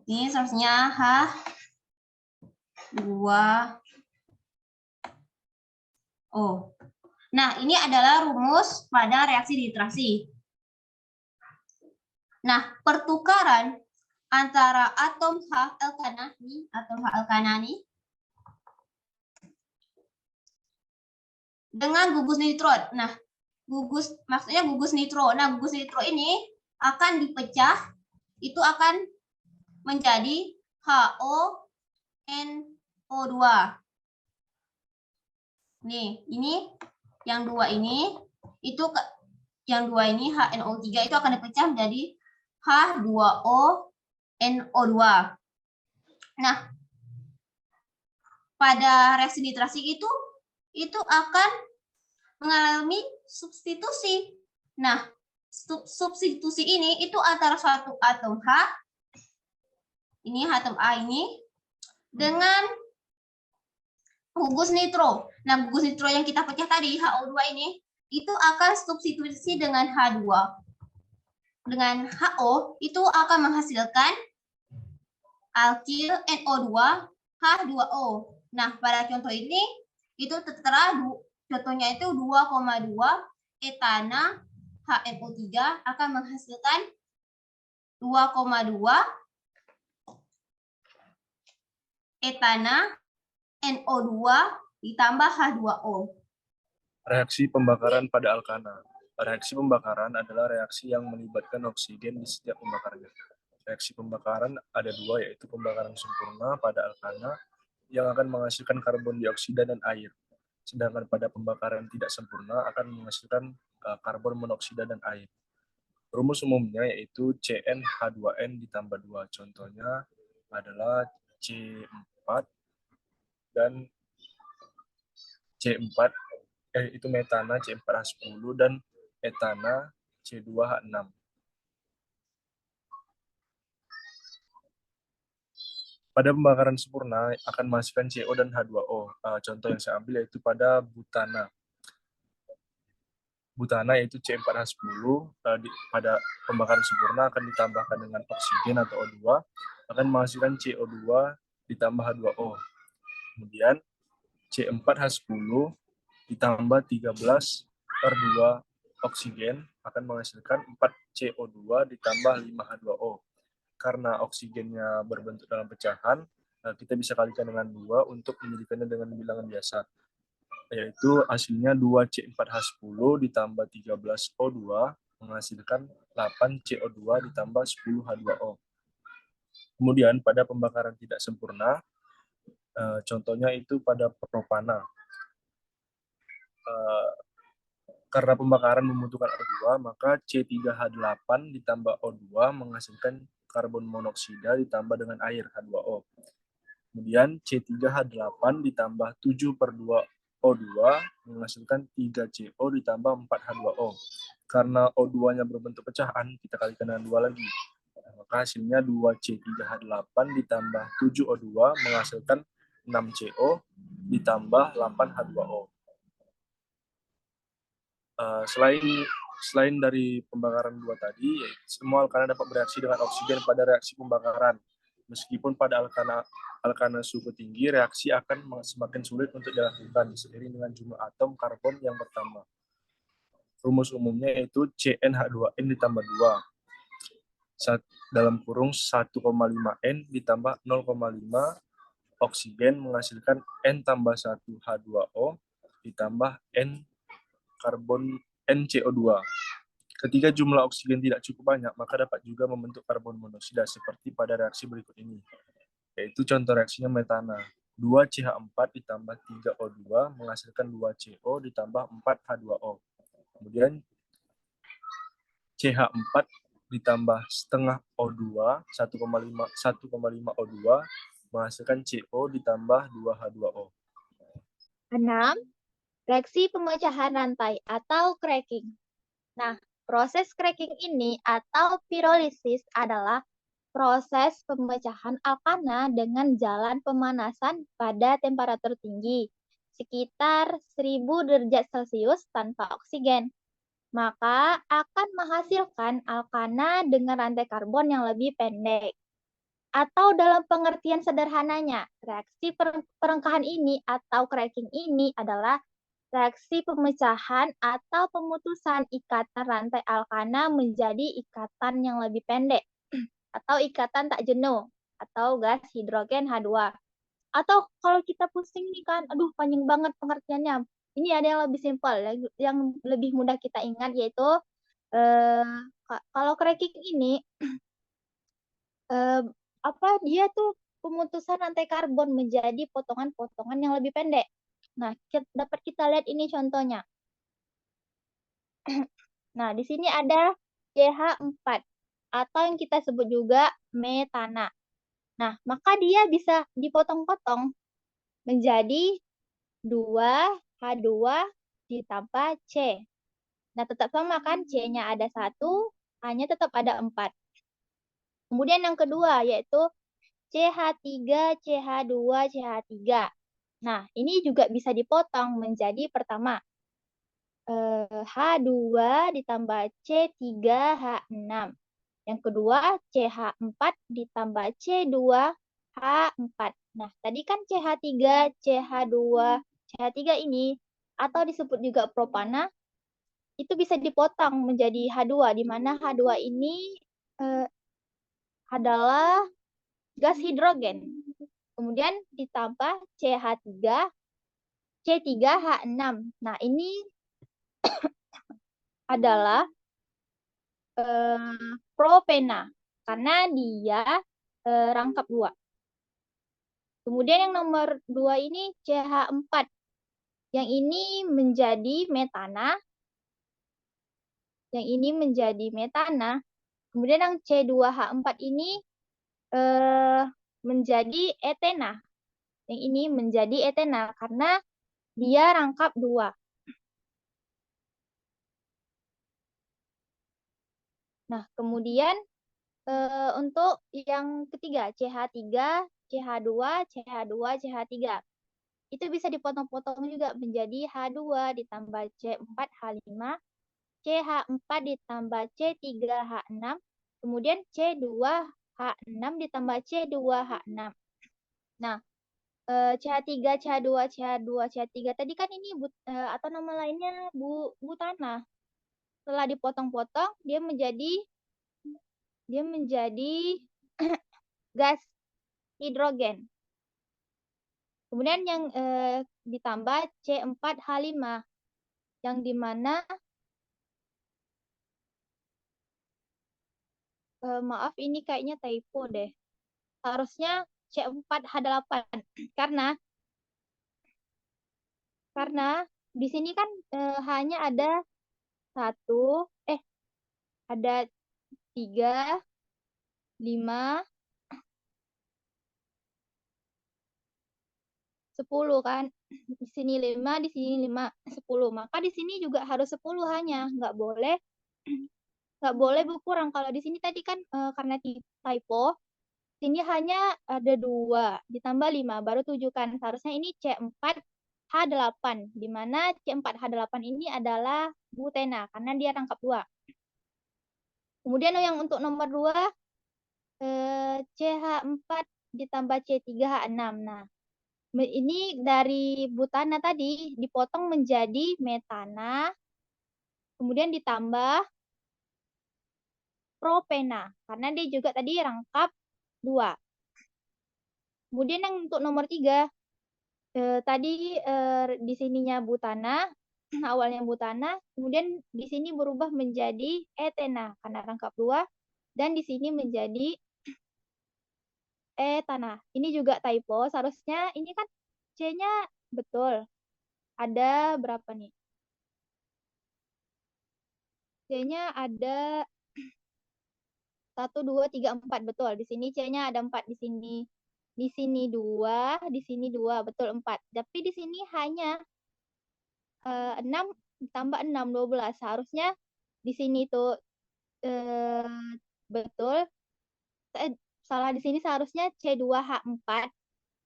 Ini seharusnya H2O. Nah, ini adalah rumus pada reaksi denitrasi. Nah, pertukaran antara atom H alkana dengan gugus nitro. Nah, maksudnya gugus nitro. Nah, gugus nitro ini akan dipecah, itu akan menjadi HONO2. Nih, ini yang dua ini, yang dua ini HNO3 itu akan dipecah menjadi H2ONO2. Nah, pada reaksi nitrasi itu akan mengalami substitusi. Nah, substitusi ini itu antara suatu atom H, ini atom A ini, dengan gugus nitro. Nah, gugus nitro yang kita pecah tadi, HO2 ini, itu akan substitusi dengan H2. Dengan HO, itu akan menghasilkan alkil NO2 H2O. Nah, pada contoh ini, itu tertera contohnya itu 2,2 etana HNO3 akan menghasilkan 2,2 etana NO2 ditambah H2O. Reaksi pembakaran pada alkana. Reaksi pembakaran adalah reaksi yang melibatkan oksigen di setiap pembakarannya. Reaksi pembakaran ada dua, yaitu pembakaran sempurna pada alkana yang akan menghasilkan karbon dioksida dan air. Sedangkan pada pembakaran tidak sempurna akan menghasilkan karbon monoksida dan air. Rumus umumnya yaitu CnH2n ditambah 2. Contohnya adalah C4 dan C4, itu metana C4H10 dan etana C2H6. Pada pembakaran sempurna akan menghasilkan CO dan H2O. Contoh yang saya ambil yaitu pada butana. Butana yaitu C4H10, pada pembakaran sempurna akan ditambahkan dengan oksigen atau O2, akan menghasilkan CO2 ditambah H2O. Kemudian C4H10 ditambah 13/2 oksigen akan menghasilkan 4 CO2 ditambah 5 H2O. Karena oksigennya berbentuk dalam pecahan, kita bisa kalikan dengan 2 untuk menjadikannya dengan bilangan biasa, yaitu hasilnya 2C4H10 ditambah 13O2 menghasilkan 8 CO2 ditambah 10 H2O. Kemudian pada pembakaran tidak sempurna, contohnya itu pada propana. Karena pembakaran membutuhkan O2, maka C3H8 ditambah O2 menghasilkan karbon monoksida ditambah dengan air H2O. Kemudian C3H8 ditambah 7/2 O2 menghasilkan 3 CO ditambah 4 H2O. Karena O2-nya berbentuk pecahan, kita kalikan dengan 2 lagi. Maka hasilnya 2C3H8 ditambah 7 O2 menghasilkan 6 CO ditambah 8 H2O. Selain dari pembakaran dua tadi, semua alkana dapat bereaksi dengan oksigen pada reaksi pembakaran. Meskipun pada alkana suhu tinggi, reaksi akan semakin sulit untuk dilakukan seiring dengan jumlah atom karbon yang bertambah. Rumus umumnya yaitu CnH2n ditambah 2 dalam kurung 1,5 N ditambah 0,5 oksigen menghasilkan N tambah 1 H2O ditambah N CO2. Ketika jumlah oksigen tidak cukup banyak, maka dapat juga membentuk karbon monoksida seperti pada reaksi berikut ini. Yaitu contoh reaksinya metana. 2CH4 ditambah 3O2 menghasilkan 2CO ditambah 4H2O. Kemudian CH4 ditambah setengah O2, 1,5 O2 menghasilkan CO ditambah 2H2O. 6. Reaksi pemecahan rantai atau cracking. Nah, proses cracking ini atau pirolisis adalah proses pemecahan alkana dengan jalan pemanasan pada temperatur tinggi, sekitar 1000 derajat Celcius tanpa oksigen. Maka akan menghasilkan alkana dengan rantai karbon yang lebih pendek. Atau dalam pengertian sederhananya, reaksi perengkahan ini atau cracking ini adalah reaksi pemecahan atau pemutusan ikatan rantai alkana menjadi ikatan yang lebih pendek atau ikatan tak jenuh atau gas hidrogen H2. Atau kalau kita pusing nih kan, aduh panjang banget pengertiannya. Ini ada yang lebih simpel, yang lebih mudah kita ingat yaitu kalau cracking ini dia tuh pemutusan rantai karbon menjadi potongan-potongan yang lebih pendek. Nah, dapat kita lihat ini contohnya. Nah, di sini ada CH4 atau yang kita sebut juga metana. Nah, maka dia bisa dipotong-potong menjadi 2H2 ditambah C. Nah, tetap sama kan, C-nya ada 1, H-nya tetap ada 4. Kemudian yang kedua yaitu CH3, CH2, CH3. Nah, ini juga bisa dipotong menjadi pertama H2 ditambah C3H6. Yang kedua CH4 ditambah C2H4. Nah, tadi kan CH3, CH2, CH3 ini atau disebut juga propana itu bisa dipotong menjadi H2 di mana H2 ini adalah gas hidrogen. Kemudian ditambah CH3, C3H6. Nah, ini adalah propena karena dia rangkap 2. Kemudian yang nomor 2 ini CH4. Yang ini menjadi metana. Yang ini menjadi metana. Kemudian yang C2H4 ini menjadi etena. Yang ini menjadi etena karena dia rangkap 2. Nah, kemudian untuk yang ketiga, CH3, CH2, CH2, CH3. Itu bisa dipotong-potong juga menjadi H2 ditambah C4H5, CH4 ditambah C3H6, kemudian C2H6 ditambah C2H6. Nah, CH3, CH2, CH2, CH3 tadi kan ini atau nama lainnya butana. Setelah dipotong-potong dia menjadi gas hidrogen. Kemudian yang ditambah C4H5 yang dimana maaf ini kayaknya typo deh. Harusnya C4H8 karena di sini kan hanya ada 1, ada 3, 5, 10 kan. Di sini 5, di sini 5, 10. Maka di sini juga harus 10 hanya, nggak boleh berkurang. Kalau di sini tadi kan karena typo, sini hanya ada 2 ditambah 5 baru 7 kan. Seharusnya ini C4H8 di mana C4H8 ini adalah butena karena dia rangkap 2. Kemudian yang untuk nomor 2 CH4 ditambah C3H6. Nah, ini dari butana tadi dipotong menjadi metana, kemudian ditambah propena, karena dia juga tadi rangkap 2. Kemudian yang untuk nomor 3, tadi di sininya butana, awalnya butana, kemudian di sini berubah menjadi etena, karena rangkap 2, dan di sini menjadi etana. Ini juga typo, seharusnya ini kan C-nya betul. Ada berapa nih? C-nya ada 1, 2, 3, 4, betul. Di sini C-nya ada 4 di sini. Di sini 2, di sini 2, betul 4. Tapi di sini hanya 6 tambah 6, 12. Seharusnya di sini itu betul. Salah di sini seharusnya C2H4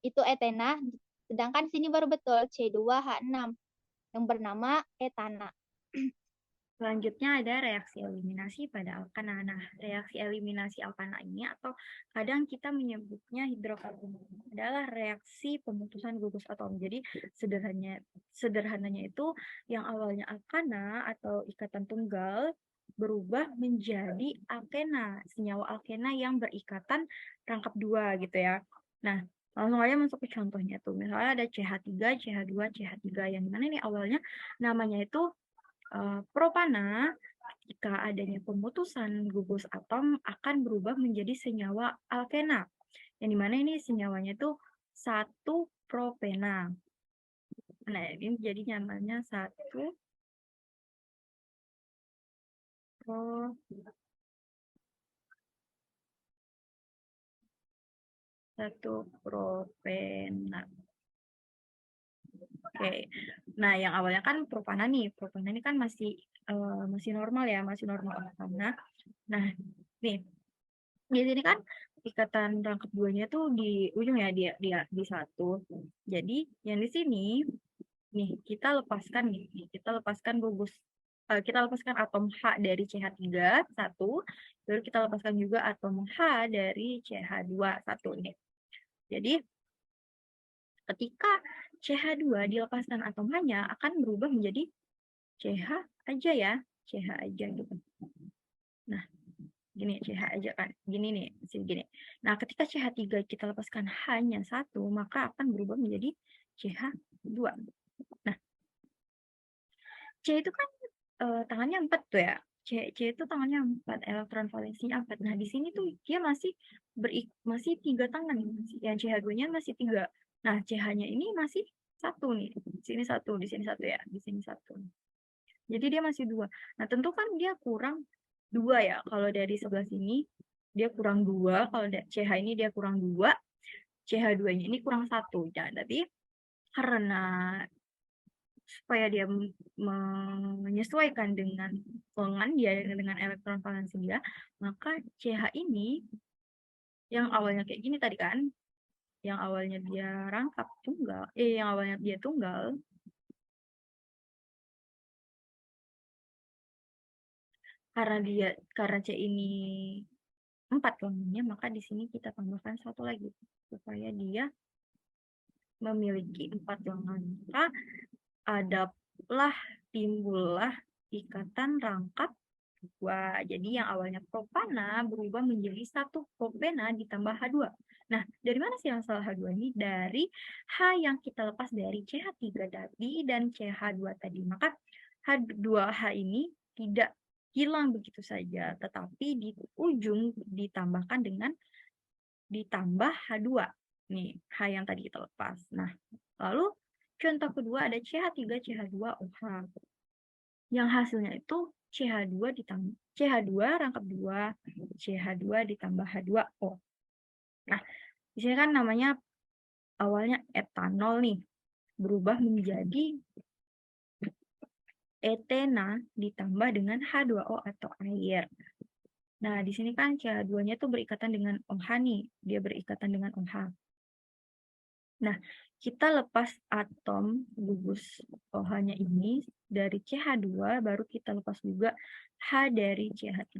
itu etena, sedangkan di sini baru betul C2H6 yang bernama etana. Selanjutnya ada reaksi eliminasi pada alkana. Nah, reaksi eliminasi alkana ini atau kadang kita menyebutnya hidrokarbon adalah reaksi pemutusan gugus atom. Jadi sederhananya itu yang awalnya alkana atau ikatan tunggal berubah menjadi alkena, senyawa alkena yang berikatan rangkap 2 gitu ya. Nah, langsung aja masuk ke contohnya tuh. Misalnya ada CH3, CH2, CH3 yang dimana ini awalnya namanya itu propana. Jika adanya pemutusan gugus atom akan berubah menjadi senyawa alkena. Yang dimana ini senyawanya itu 1 propena. Nah, ini jadi namanya 1 propena. Oke. Nah, yang awalnya kan propana nih. Propana ini kan masih normal ya, masih normal alkana. Nah, nih. Di sini kan ikatan rangkap 2-nya tuh di ujung ya, dia di 1. Jadi, yang di sini nih kita lepaskan gugus kita lepaskan atom H dari CH3 1, baru kita lepaskan juga atom H dari CH2 1 nih. Jadi ketika CH2 dilepaskan atom H-nya akan berubah menjadi CH aja ya, CH aja gitu. Nah, gini CH aja kan, gini nih, gini. Nah, ketika CH3 kita lepaskan hanya 1, maka akan berubah menjadi CH2. Nah, C itu kan tangannya 4 tuh ya. C itu tangannya 4, elektron valensinya 4. Nah, di sini tuh dia masih 3 tangan. Yang CH2-nya masih 3. Nah, CH-nya ini masih 1 nih. Di sini 1, di sini 1 ya. Di sini 1. Jadi dia masih 2. Nah, tentu kan dia kurang 2 ya. Kalau dari sebelah sini dia kurang 2. Kalau CH ini dia kurang 2. CH2-nya ini kurang 1. Nah, tapi karena supaya dia menyesuaikan dengan lengan dia dengan elektron valensi dia, maka CH ini yang awalnya kayak gini tadi kan, yang awalnya dia rangkap tunggal, yang awalnya dia tunggal, karena C ini 4 lengannya, maka di sini kita tambahkan 1 lagi supaya dia memiliki 4 lengan. Maka timbullah ikatan rangkap 2. Jadi yang awalnya propana berubah menjadi 1 propena ditambah H2. Nah, dari mana sih asal H2 ini? Dari H yang kita lepas dari CH3 tadi dan CH2 tadi. Maka H2H ini tidak hilang begitu saja, tetapi di ujung ditambahkan dengan ditambah H2. Nih, H yang tadi kita lepas. Nah, lalu contoh kedua ada CH3, CH2OH. Yang hasilnya itu CH2 ditambah CH2 rangkap 2, CH2 ditambah H2O. Nah, di sini kan namanya awalnya etanol nih, berubah menjadi etena ditambah dengan H2O atau air. Nah, di sini kan CH2-nya tuh berikatan dengan OH nih, dia berikatan dengan OH. Nah, kita lepas atom gugus OH-nya ini dari CH2, baru kita lepas juga H dari CH3.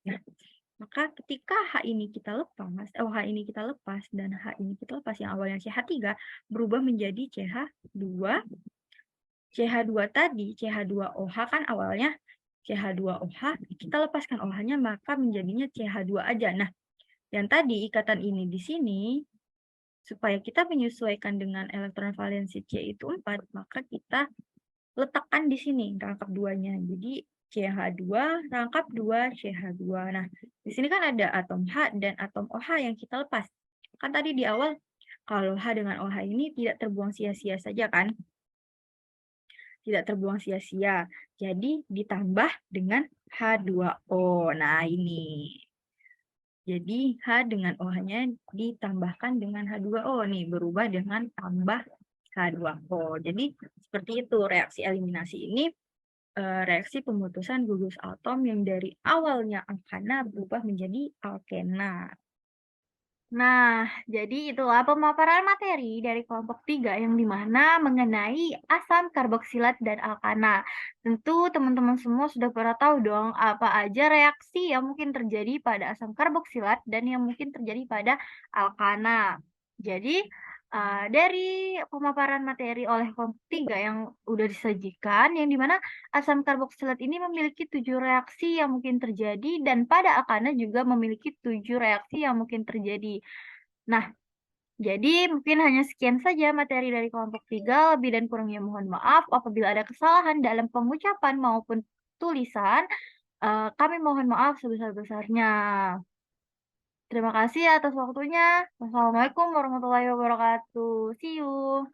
Nah, Maka ketika H ini kita lepas, H ini kita lepas dan H ini kita lepas yang awalnya CH3 berubah menjadi CH2. CH2 tadi, CH2OH kan awalnya CH2OH, kita lepaskan OH-nya maka menjadinya CH2 aja. Nah, yang tadi ikatan ini di sini, supaya kita menyesuaikan dengan elektron valensi C itu 4, maka kita letakkan di sini rangkap 2-nya. Jadi CH2 rangkap 2 CH2. Nah, di sini kan ada atom H dan atom OH yang kita lepas. Kan tadi di awal kalau H dengan OH ini tidak terbuang sia-sia saja kan? Tidak terbuang sia-sia. Jadi ditambah dengan H2O. Nah, ini. Jadi H dengan OH-nya ditambahkan dengan H2O nih, berubah dengan tambah H2O. Jadi seperti itu reaksi eliminasi ini, reaksi pemutusan gugus atom yang dari awalnya alkana berubah menjadi alkena. Nah, jadi itulah pemaparan materi dari kelompok 3 yang dimana mengenai asam karboksilat dan alkana. Tentu teman-teman semua sudah pernah tahu dong apa aja reaksi yang mungkin terjadi pada asam karboksilat dan yang mungkin terjadi pada alkana. Jadi, dari pemaparan materi oleh kelompok 3 yang udah disajikan, yang dimana asam karboksilat ini memiliki 7 reaksi yang mungkin terjadi dan pada alkana juga memiliki 7 reaksi yang mungkin terjadi. Nah, jadi mungkin hanya sekian saja materi dari kelompok 3. Lebih dan kurangnya mohon maaf apabila ada kesalahan dalam pengucapan maupun tulisan. Kami mohon maaf sebesar-besarnya. Terima kasih atas waktunya. Wassalamualaikum warahmatullahi wabarakatuh. See you.